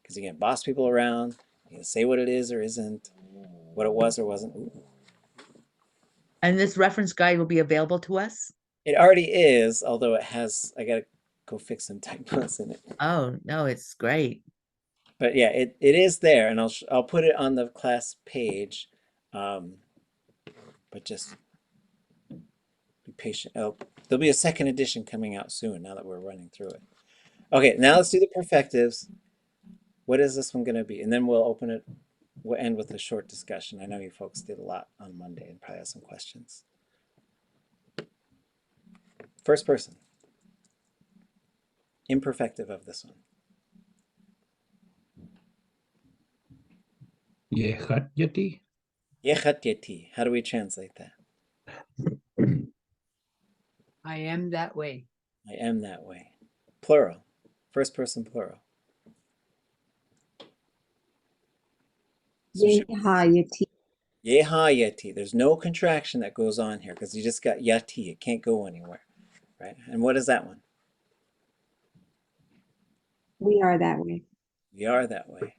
Because you can boss people around, you can say what it is or isn't, what it was or wasn't. Ooh. And this reference guide will be available to us? It already is, although it has, I gotta go fix some typos in it. Oh, no, it's great. But yeah, it is there, and I'll put it on the class page. But just be patient. There'll be a second edition coming out soon now that we're running through it. Okay, now let's do the perfectives. What is this one going to be? And then we'll open it. We'll end with a short discussion. I know you folks did a lot on Monday and probably have some questions. First person. Imperfective of this one. Ye khat yati. Yechatyati. How do we translate that? I am that way. I am that way. Plural. First person plural. So Yehayati. Yehayati. There's no contraction that goes on here because you just got yati. It can't go anywhere. Right? And what is that one? We are that way. We are that way.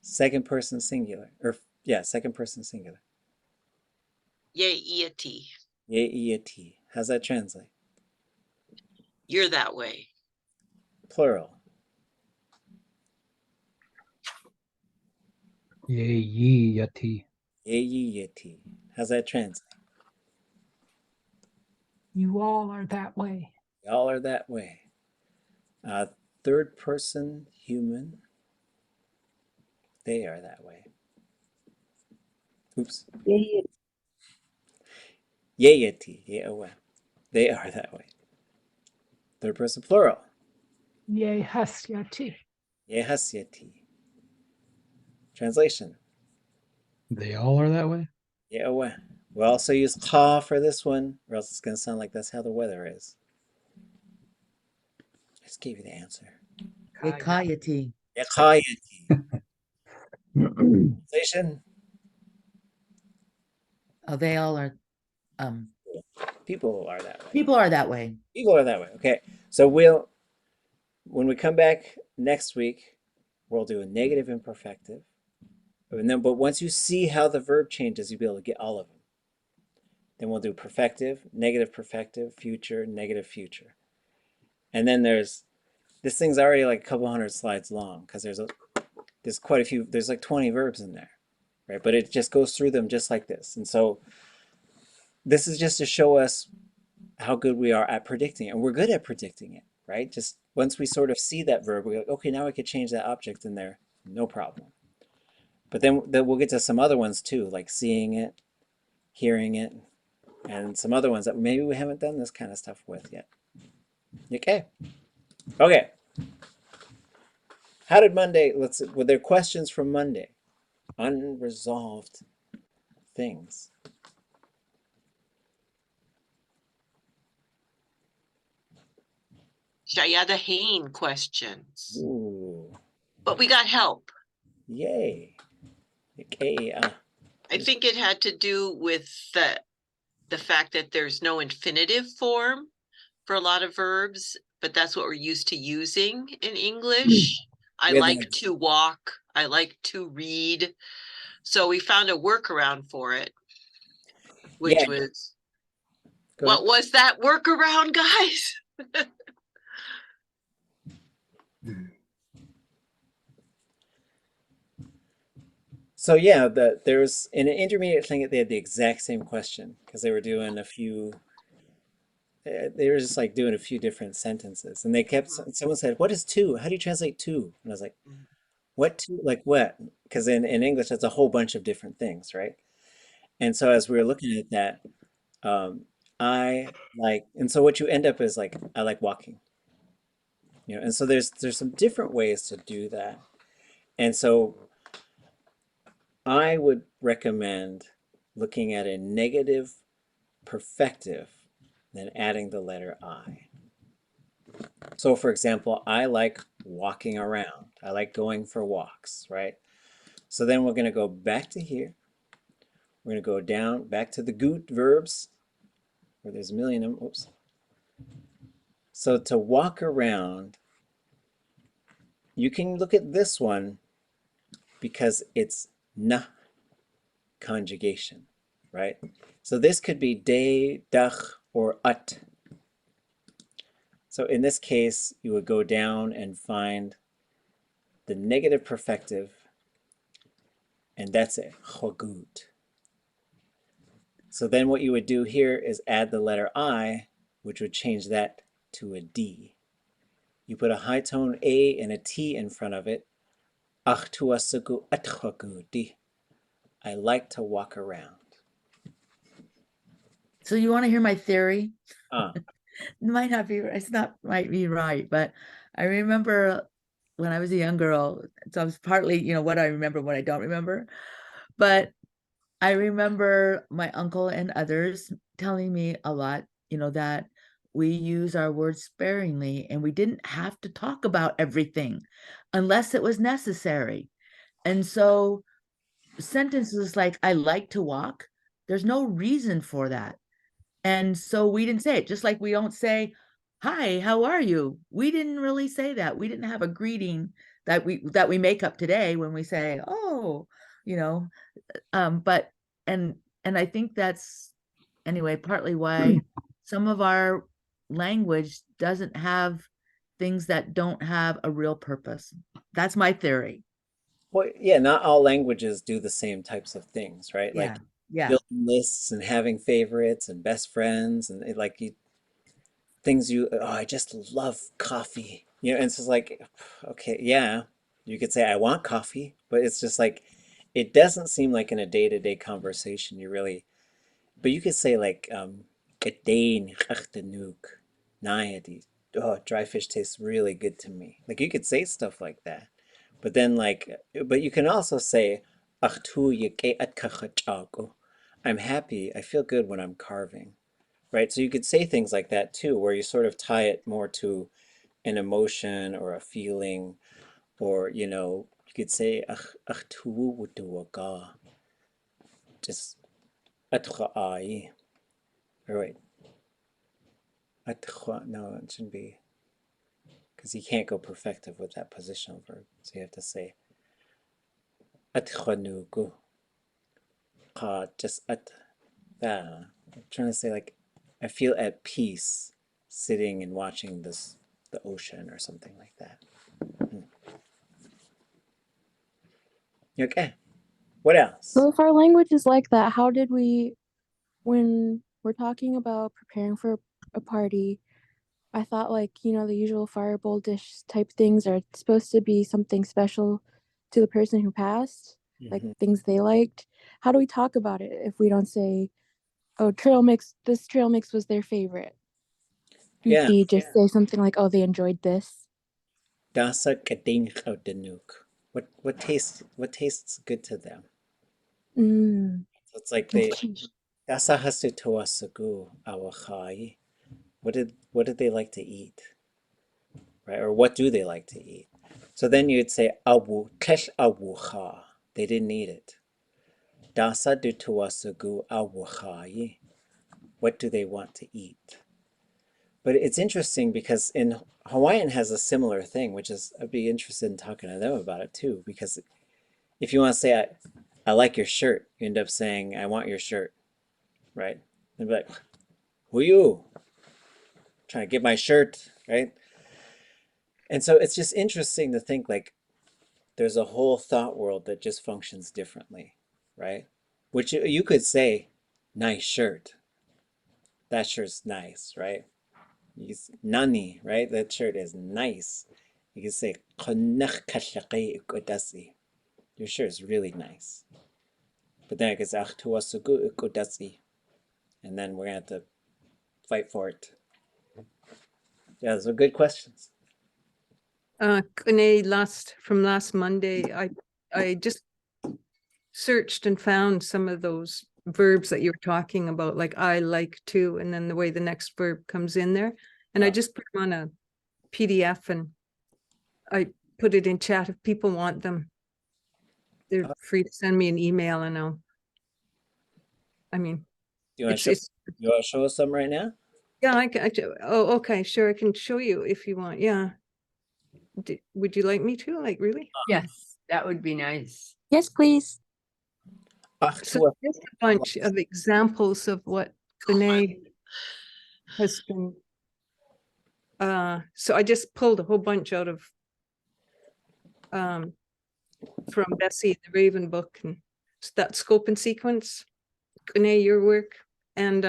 Second person singular. Or yeah, second person singular. Ye'ati. Ye'ati. How's that translate? You're that way. Plural. Ye'ati. Ye'ati. How's that translate? You all are that way. Y'all are that way. Third person human. They are that way. Oops. Ye'ati. Ye'awe. They are that way. Third person plural. Yehasyati. Yehasyati. Translation. They all are that way? Ye'awe. We'll also use ka for this one, or else it's going to sound like that's how the weather is. I just gave you the answer. Yekayati. Yekayati. Translation. Oh, they all are. People are that way. People are that way. People are that way. Okay. So when we come back next week, we'll do a negative imperfective. But once you see how the verb changes, you'll be able to get all of them. Then we'll do perfective, negative perfective, future, negative future. And then this thing's already like a couple hundred slides long because there's quite a few, there's like 20 verbs in there, right? But it just goes through them just like this. And so this is just to show us how good we are at predicting it. And we're good at predicting it, right? Just once we sort of see that verb, we're like, okay, now I could change that object in there, no problem. But then we'll get to some other ones too, like seeing it, hearing it, and some other ones that maybe we haven't done this kind of stuff with yet. Okay. Okay. How did Monday, were there questions from Monday? Unresolved things. Shayada Hain questions. Ooh. But we got help. Yay. Okay. I think it had to do with the fact that there's no infinitive form for a lot of verbs, but that's what we're used to using in English. I like to walk. I like to read. So we found a workaround for it, which was, what was that workaround, guys? So yeah, there's in an intermediate thing they had the exact same question because they were doing a few. They were just like doing a few different sentences, and they kept. Someone said, "What is to? How do you translate to?" And I was like, "What to? Like what?" Because in English, that's a whole bunch of different things, right? And so as we were looking at that, I like, and so what you end up is like, I like walking. You know, and so there's some different ways to do that, and so I would recommend looking at a negative perfective, then adding the letter I. So for example, I like walking around. I like going for walks, right? So then we're going to go back to here. We're going to go down back to the gut verbs, where there's a million of them. Oops. So to walk around, you can look at this one because it's na conjugation, right? So this could be de, dach, or ut. So in this case, you would go down and find the negative perfective, and that's it, chogut. So then what you would do here is add the letter I, which would change that to a D. You put a high tone A and a T in front of it. Ach tuasuku atchagudi. I like to walk around. So you want to hear my theory? Might not be, might be right, but I remember when I was a young girl, so I was partly, what I remember, what I don't remember, but I remember my uncle and others telling me a lot, that we use our words sparingly and we didn't have to talk about everything unless it was necessary. And so sentences like, I like to walk, there's no reason for that. And so we didn't say it, just like we don't say, hi, how are you? We didn't really say that. We didn't have a greeting that we make up today when we say, oh, you know, but and I think that's anyway partly why some of our language doesn't have things that don't have a real purpose. That's my theory. Well, yeah, not all languages do the same types of things, right? Yeah. Like Yeah. building lists and having favorites and best friends and like you things you, oh, I just love coffee. And it's just like, okay, yeah, you could say I want coffee, but it's just like it doesn't seem like in a day-to-day conversation you really, but you could say like "Gedeen achternoek, naaiadi." Oh, dry fish tastes really good to me. Like you could say stuff like that. But then like, but you can also say "Achtu yeke at kachachago." I'm happy. I feel good when I'm carving. Right? So you could say things like that too, where you sort of tie it more to an emotion or a feeling, or you could say "Ach tu wutuwaga," just "Atcha ai." Or wait, "Atcha," no, it shouldn't be, because you can't go perfective with that positional verb. So you have to say "Atcha nugu," just at that. I'm trying to say like I feel at peace sitting and watching the ocean or something like that. Okay. What else? So if our language is like that, how did we, when we're talking about preparing for a party, I thought like, the usual fireball dish type things are supposed to be something special to the person who passed, like things they liked. How do we talk about it if we don't say, oh, this trail mix was their favorite? Yeah. Do you just say something like, oh, they enjoyed this? Dasa kading danuk. What tastes good to them? So it's like they dasa hasu toasagu awachai. What did they like to eat? Right? Or what do they like to eat? So then you'd say awu kesh awucha. They didn't eat it. Dasa du toasagu awachai. What do they want to eat? But it's interesting because in Hawaiian has a similar thing, which is I'd be interested in talking to them about it too. Because if you want to say I like your shirt, you end up saying I want your shirt, right? They'd be like, who you? Trying to get my shirt, right? And so it's just interesting to think like there's a whole thought world that just functions differently, right? Which you could say, nice shirt. That shirt's nice, right? Nani, right? That shirt is nice. You can say, your shirt is really nice. But then I could say, and then we're going to have to fight for it. Yeah, those are good questions. From last Monday, I just searched and found some of those verbs that you were talking about, like I like to, and then the way the next verb comes in there. And I just put them on a PDF and I put it in chat if people want them. They're free to send me an email and Do you want to show us some right now? Yeah, oh, okay, sure. I can show you if you want. Yeah. Would you like me to? Like, really? Yes, that would be nice. Yes, please. So just a bunch of examples of what Renee has been. So I just pulled a whole bunch out of from Bessie, the Raven book, and that scope and sequence. Renee, your work. And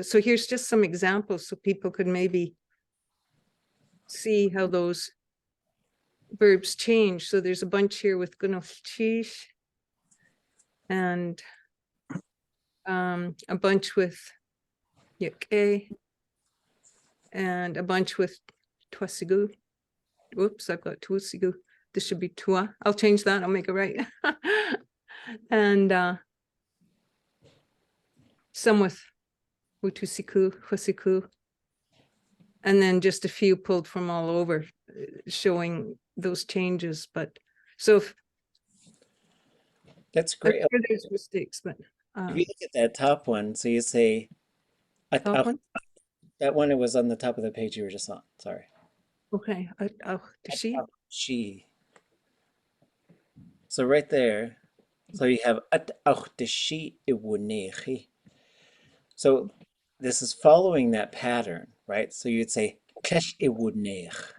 so here's just some examples so people could maybe see how those verbs change. So there's a bunch here with Wooxeexi and a bunch with Yake and a bunch with Twasigu. Whoops, I've got Twasigu. This should be Tua. I'll change that. I'll make it right. And some with Wooxeexi, Wooxeexi, and then just a few pulled from all over, showing those changes. But so if, That's I'm great. sure there's mistakes, but If you look at that top one, so you say, top one? that one, it was on the top of the page you were just on. Sorry. Okay. Dísi. She. So right there, so you have ʼagáaxʼ iwunechi. So this is following that pattern, right? So you'd say kesh iwunech.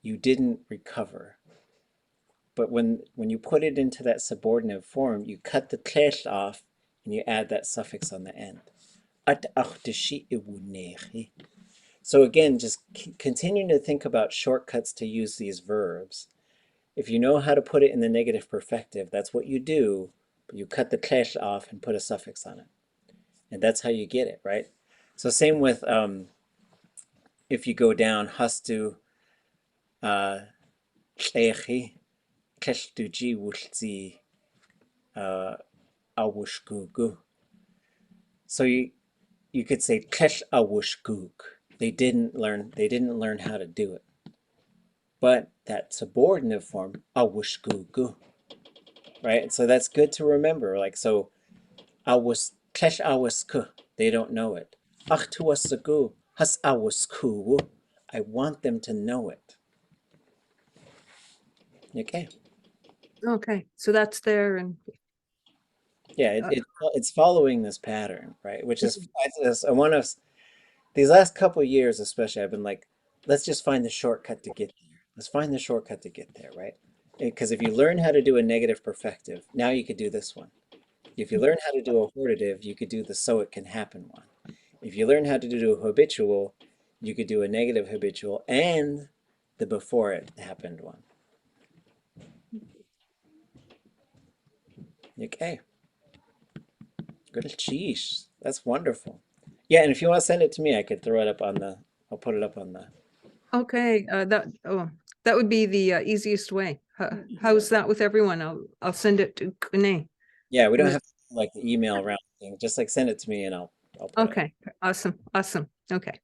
You didn't recover. But when you put it into that subordinate form, you cut the kesh off and you add that suffix on the end. ʼagáaxʼ iwunechi. So again, just continuing to think about shortcuts to use these verbs. If you know how to put it in the negative perfective, that's what you do, but you cut the kesh off and put a suffix on it. And that's how you get it, right? So same with if you go down, hastu ʼechi, keshtuji wuxzi awushgugu. So you could say kesh awushgug. They didn't learn how to do it. But that subordinate form, awushgugu, right? So that's good to remember. Like, so kesh awusku, they don't know it. Achtuasagu, has awusku. I want them to know it. Okay. Okay. So that's there, and Yeah, it's following this pattern, right? Which is one of these last couple of years, especially, I've been like, let's just find the shortcut to get there. Let's find the shortcut to get there, right? Because if you learn how to do a negative perfective, now you could do this one. If you learn how to do a hortative, you could do the so it can happen one. If you learn how to do a habitual, you could do a negative habitual and the before it happened one. Okay. Good. Sheesh. That's wonderful. Yeah, and if you want to send it to me, I could throw it up on the, I'll put it up on the. okay. That would be the easiest way. How's that with everyone? I'll send it to Kune. Yeah, we don't have to like the email around thing. Just like send it to me and I'll put it. Okay. Awesome. Okay.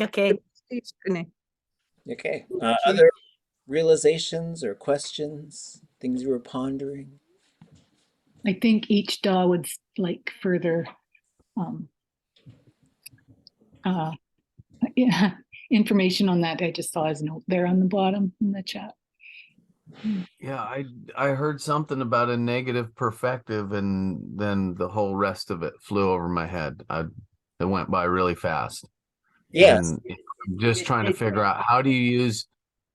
Okay. Thanks, Kune. Okay. Other realizations or questions, things you were pondering? I think each DAW would like further yeah, information on that. I just saw his note there on the bottom in the chat. Yeah, I heard something about a negative perfective, and then the whole rest of it flew over my head. It went by really fast. Yes. And I'm just trying to figure out, how do you use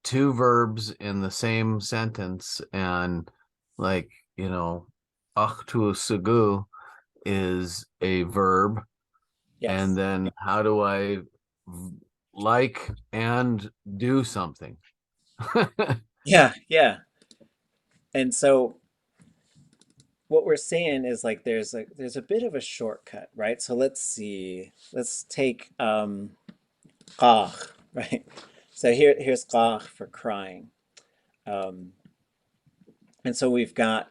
two verbs in the same sentence? And like, achtu is a verb. Yes. And then how do I like and do something? Yeah. And so what we're saying is like there's a bit of a shortcut, right? So let's see. Let's take qagh, right? So here's qagh for crying. And so we've got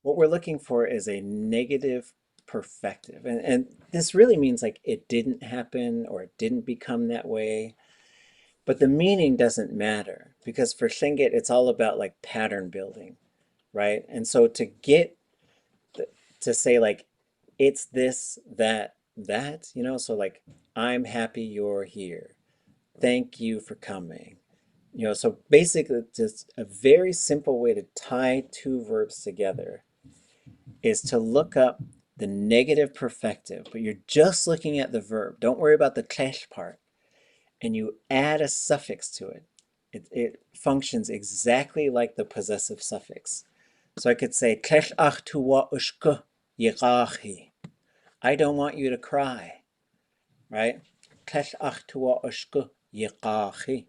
what we're looking for is a negative perfective. And this really means like it didn't happen or it didn't become that way. But the meaning doesn't matter because for Tlingit, it's all about like pattern building, right? And so to get to say like it's this, that, so like I'm happy you're here. Thank you for coming. So basically just a very simple way to tie two verbs together is to look up the negative perfective, but you're just looking at the verb. Don't worry about the klesh part. And you add a suffix to it. It functions exactly like the possessive suffix. So I could say, klesh ach tuwa ushku yigachi. I don't want you to cry, right? Klesh ach tuwa ushku yigachi.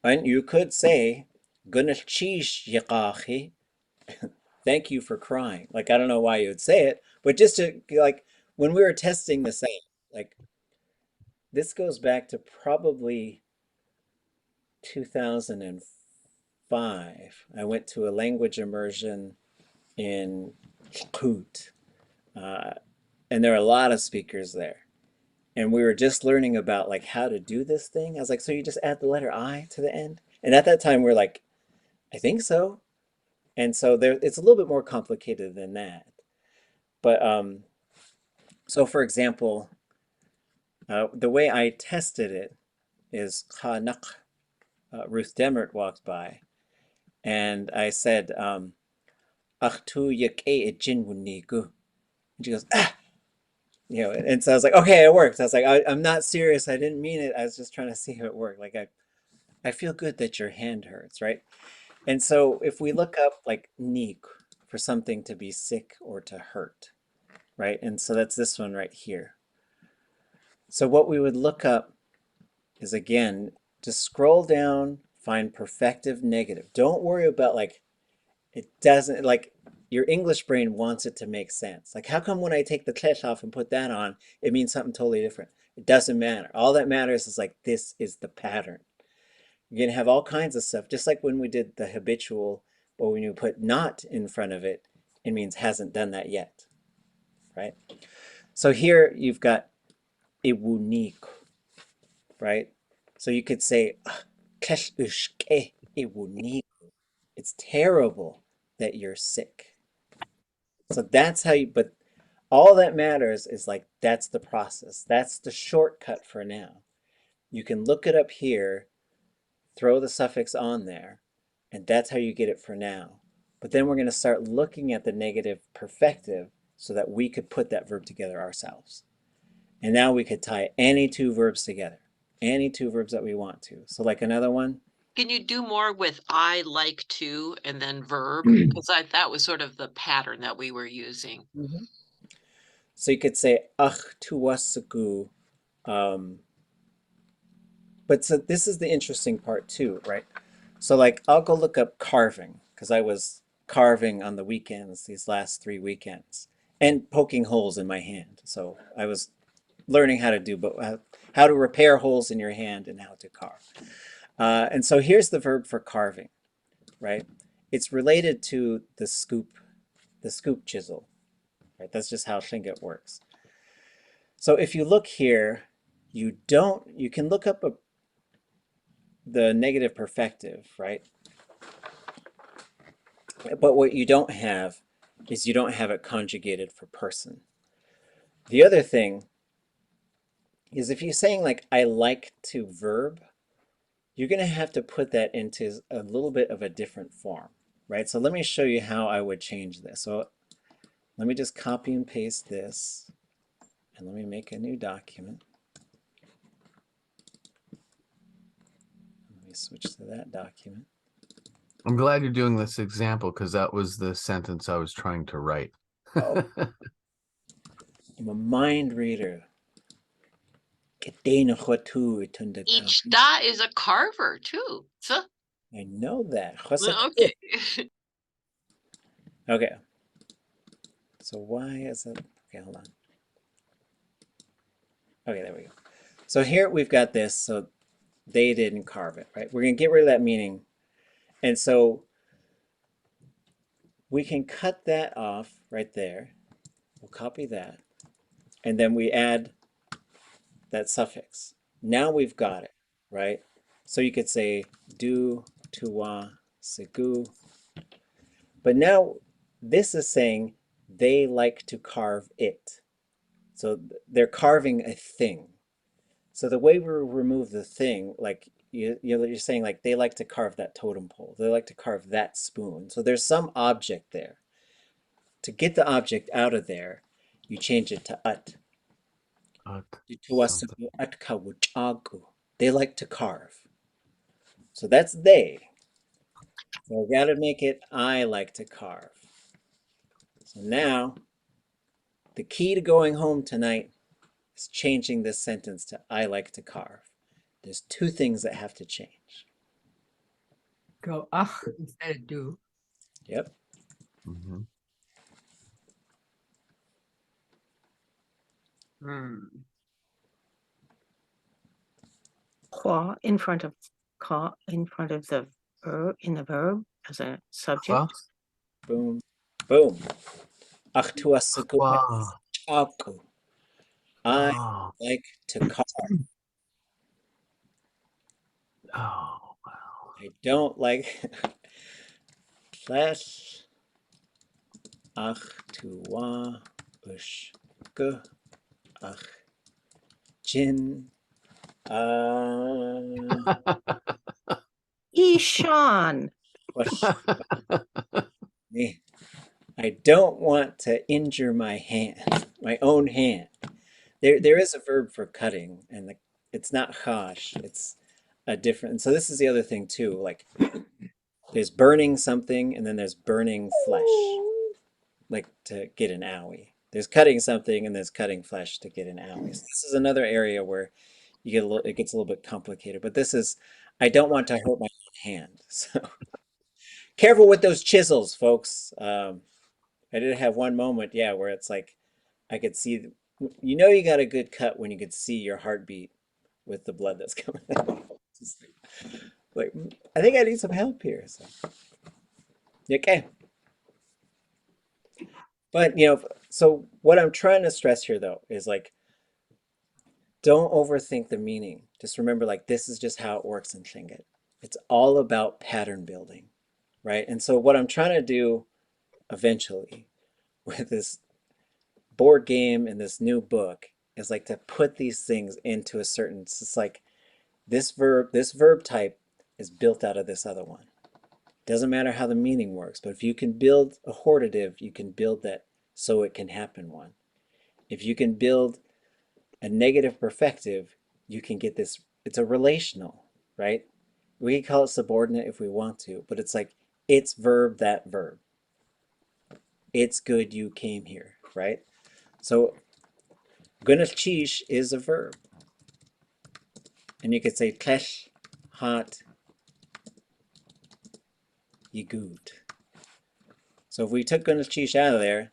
And you could say, gunash chish yigachi. Thank you for crying. Like, I don't know why you would say it, but just to, like, when we were testing the same, like, this goes back to probably 2005. I went to a language immersion in Keitl. and there are a lot of speakers there. And we were just learning about like how to do this thing. I was like, so you just add the letter I to the end? And at that time, we're like, I think so. And so there, it's a little bit more complicated than that. But so for example, the way I tested it is Khanak. Ruth Demert walked by, and I said, Ach tu yak e jin wunigu. And she goes, ah! You know, and so I was like, okay, it worked. I was like, I'm not serious. I didn't mean it. I was just trying to see how it worked. Like, I feel good that your hand hurts, right? And so if we look up like nik for something to be sick or to hurt, right? And so that's this one right here. So what we would look up is, again, just scroll down, find perfective negative. Don't worry about like, it doesn't, like, your English brain wants it to make sense. Like, how come when I take the klesh off and put that on, it means something totally different? It doesn't matter. All that matters is like, this is the pattern. You're going to have all kinds of stuff, just like when we did the habitual, or when you put not in front of it, it means hasn't done that yet, right? So here you've got iwunik, right? So you could say, klesh ushke iwunik. It's terrible that you're sick. So that's how you, but all that matters is like, that's the process. That's the shortcut for now. You can look it up here, throw the suffix on there, and that's how you get it for now. But then we're going to start looking at the negative perfective so that we could put that verb together ourselves. And now we could tie any two verbs together, any two verbs that we want to. So like another one. Can you do more with I like to and then verb? Because that was sort of the pattern that we were using. Mm-hmm. So you could say ach tuwasagu. But so this is the interesting part too, right? So like I'll go look up carving because I was carving on the weekends these last 3 weekends and poking holes in my hand. So I was learning how to do how to repair holes in your hand and how to carve. And so here's the verb for carving, right? It's related to the scoop chisel, right? That's just how Shinget works. So if you look here, you can look up the negative perfective, right? But what you don't have is you don't have it conjugated for person. The other thing is if you're saying like, I like to verb, you're going to have to put that into a little bit of a different form, right? So let me show you how I would change this. So let me just copy and paste this, and let me make a new document. Let me switch to that document. I'm glad you're doing this example because that was the sentence I was trying to write. Oh. I'm a mind reader. Each da is a carver too. So I know that. okay. Okay. So why is it? Okay, hold on. Okay, there we go. So here we've got this. So they didn't carve it, right? We're going to get rid of that meaning. And so we can cut that off right there. We'll copy that. And then we add that suffix. Now we've got it, right? So you could say do, tuwa, segu. But now this is saying they like to carve it. So they're carving a thing. So the way we remove the thing, like you're saying like they like to carve that totem pole. They like to carve that spoon. So there's some object there. To get the object out of there, you change it to ut. They like to carve. So that's they. So we got to make it I like to carve. So now, the key to going home tonight is changing this sentence to I like to carve. There's 2 things that have to change. Go ach instead of do. Yep. Mm-hmm. Qua in front of ka in front of the verb in the verb as a subject. Boom. Boom. Ach tu Aku. I Oh, like to carve. oh, wow. I don't like Flesh. Ach tuwa ush gu ach jin. Ishan. Wash me. I don't want to injure my hand, my own hand. There is a verb for cutting, and it's not hash. It's a different. So this is the other thing too. Like there's burning something, and then there's burning flesh, like to get an owie. There's cutting something, and there's cutting flesh to get an owie. So this is another area where you get a little. It gets a little bit complicated. But this is. I don't want to hurt my own hand. So careful with those chisels, folks. I did have one moment, yeah, where it's like I could see, you know, you got a good cut when you could see your heartbeat with the blood that's coming out. Just like, I think I need some help here. So. Okay. But, you know, so what I'm trying to stress here, though, is like, don't overthink the meaning. Just remember, like, this is just how it works in Tlingit. It's all about pattern building, right? And so what I'm trying to do eventually with this board game and this new book is like to put these things into a certain, it's like this verb type is built out of this other one. Doesn't matter how the meaning works, but if you can build a hortative, you can build that so it can happen one. If you can build a negative perfective, you can get this, it's a relational, right? We can call it subordinate if we want to, but it's like, it's verb that verb. It's good you came here, right? So Gunnachish is a verb. And you could say klesh hat yigut. So if we took Gunnachish out of there,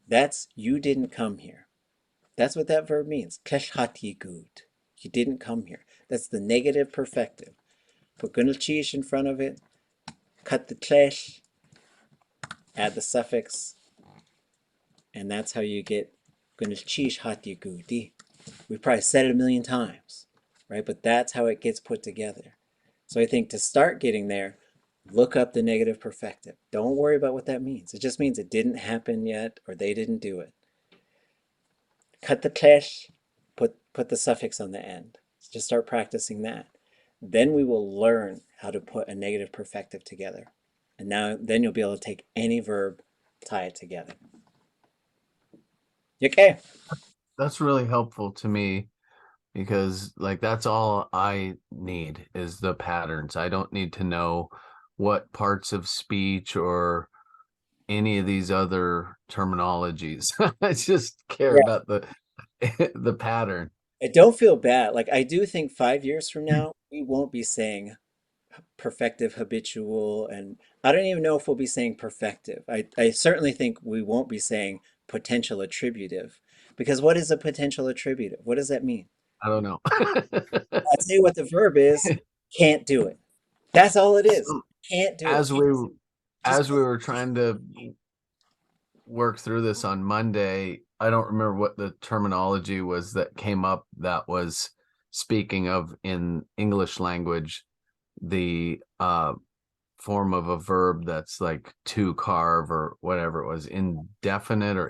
that's you didn't come here. That's what that verb means. Klesh hat yigut. You didn't come here. That's the negative perfective. Put Gunnachish in front of it, cut the klesh, add the suffix, and that's how you get Gunnachish hat yiguti. We've probably said it a million times, right? But that's how it gets put together. So I think to start getting there, look up the negative perfective. Don't worry about what that means. It just means it didn't happen yet or they didn't do it. Cut the klesh, put the suffix on the end. Just start practicing that. Then we will learn how to put a negative perfective together. And then you'll be able to take any verb, tie it together. Okay. That's really helpful to me because like that's all I need is the patterns. I don't need to know what parts of speech or any of these other terminologies. I just care about the pattern. I don't feel bad. Like I do think 5 years from now, we won't be saying perfective habitual, and I don't even know if we'll be saying perfective. I certainly think we won't be saying potential attributive, because what is a potential attributive? What does that mean? I don't know. I'll tell you what the verb is, can't do it. That's all it is. Can't do as it. we were trying to work through this on Monday, I don't remember what the terminology was that came up that was speaking of in English language the form of a verb that's like to carve or whatever it was, indefinite or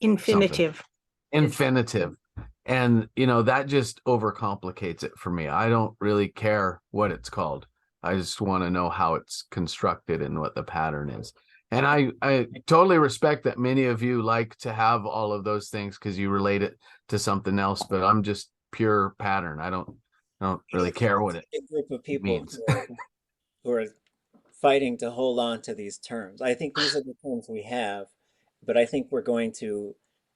Infinitive. something. Infinitive. And you know that just overcomplicates it for me. I don't really care what it's called. I just want to know how it's constructed and what the pattern is. And I totally respect that many of you like to have all of those things because you relate it to something else, but I'm just pure pattern. I don't really care what it means. A group of people means. who are fighting to hold on to these terms. I think these are the terms we have, but I think we're going to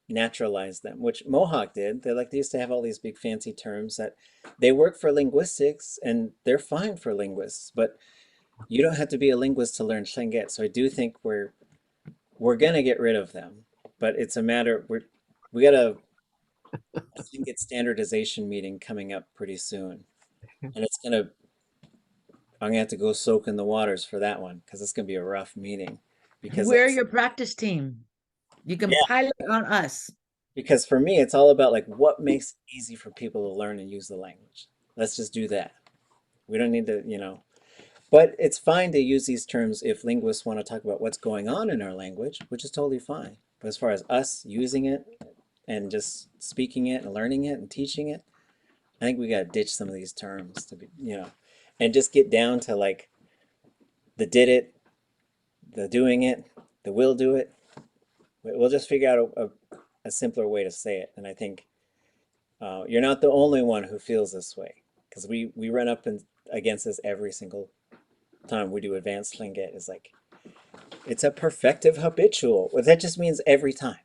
naturalize them, which Mohawk did. They used to have all these big fancy terms that they work for linguistics and they're fine for linguists, but you don't have to be a linguist to learn Tlingit. So I do think we're gonna get rid of them, but it's a matter we got a Tlingit standardization meeting coming up pretty soon, and I'm gonna have to go soak in the waters for that one because it's gonna be a rough meeting. Because We're your practice team. You can pilot on us. Because for me, it's all about like what makes it easy for people to learn and use the language. Let's just do that. We don't need to, you know, but it's fine to use these terms if linguists want to talk about what's going on in our language, which is totally fine. But as far as us using it and just speaking it and learning it and teaching it, I think we got to ditch some of these terms to be, you know, and just get down to like the did it, the doing it, the will do it. We'll just figure out a simpler way to say it. And I think you're not the only one who feels this way, because we run up against this every single time we do advanced Lingi. Is like, it's a perfective habitual. Well, that just means every time.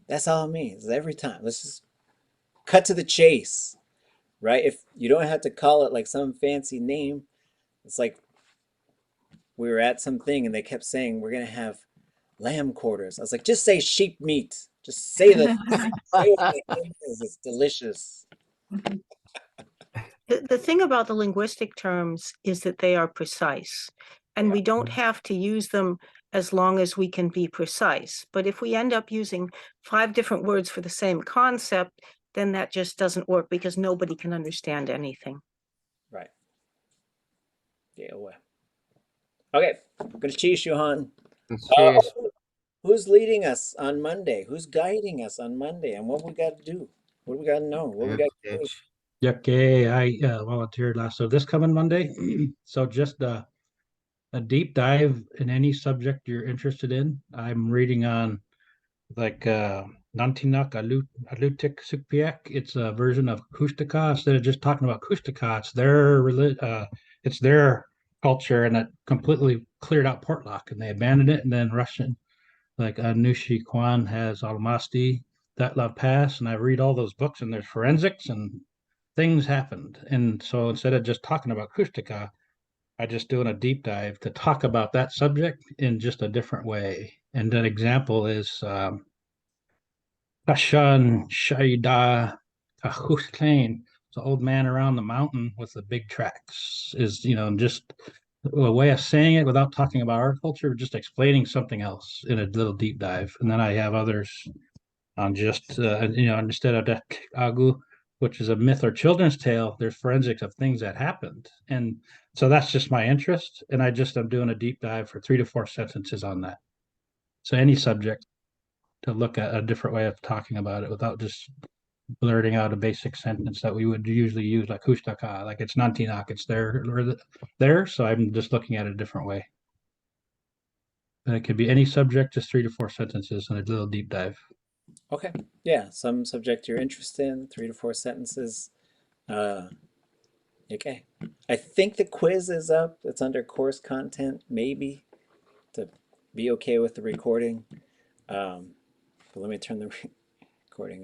That's all it means, every time. Let's just cut to the chase, right? If you don't have to call it like some fancy name, it's like we were at something and they kept saying, we're going to have lamb quarters. I was like, just say sheep meat. Just say the say what the thing is. It's delicious. The thing about the linguistic terms is that they are precise, and we don't have to use them as long as we can be precise. But if we end up using 5 different words for the same concept, then that just doesn't work because nobody can understand anything. Right. Yeah, well. Okay, good cheese, Johan. Cheers. Who's leading us on Monday? Who's guiding us on Monday? And what we got to do? What do we got to know? What we got to do? Okay, I volunteered last, so this coming Monday. So just a deep dive in any subject you're interested in. I'm reading on like Nantinak Alutik Sukpiak. It's a version of Kushtaka. Instead of just talking about Kushtaka, it's their culture, and it completely cleared out Portlock, and they abandoned it. And then Russian, like Nushi Kwan has Almasti, That Love Pass, and I read all those books, and there's forensics and things happened. And so instead of just talking about Kushtaka, I just doing a deep dive to talk about that subject in just a different way. And an example is Kashan Shaida Kahuslain, the old man around the mountain with the big tracks, is, you know, just a way of saying it without talking about our culture, just explaining something else in a little deep dive. And then I have others on just, you know, instead of that Agu, which is a myth or children's tale, there's forensics of things that happened. And so that's just my interest. And I'm doing a deep dive for 3 to 4 sentences on that. So any subject, to look at a different way of talking about it without just blurting out a basic sentence that we would usually use, like Kushtaka, like it's Nantinak, it's there. So I'm just looking at it a different way. And it could be any subject, just 3 to 4 sentences and a little deep dive. Okay. Yeah, some subject you're interested in, 3 to 4 sentences. Okay. I think the quiz is up. It's under course content, maybe, to be okay with the recording. But let me turn the recording off.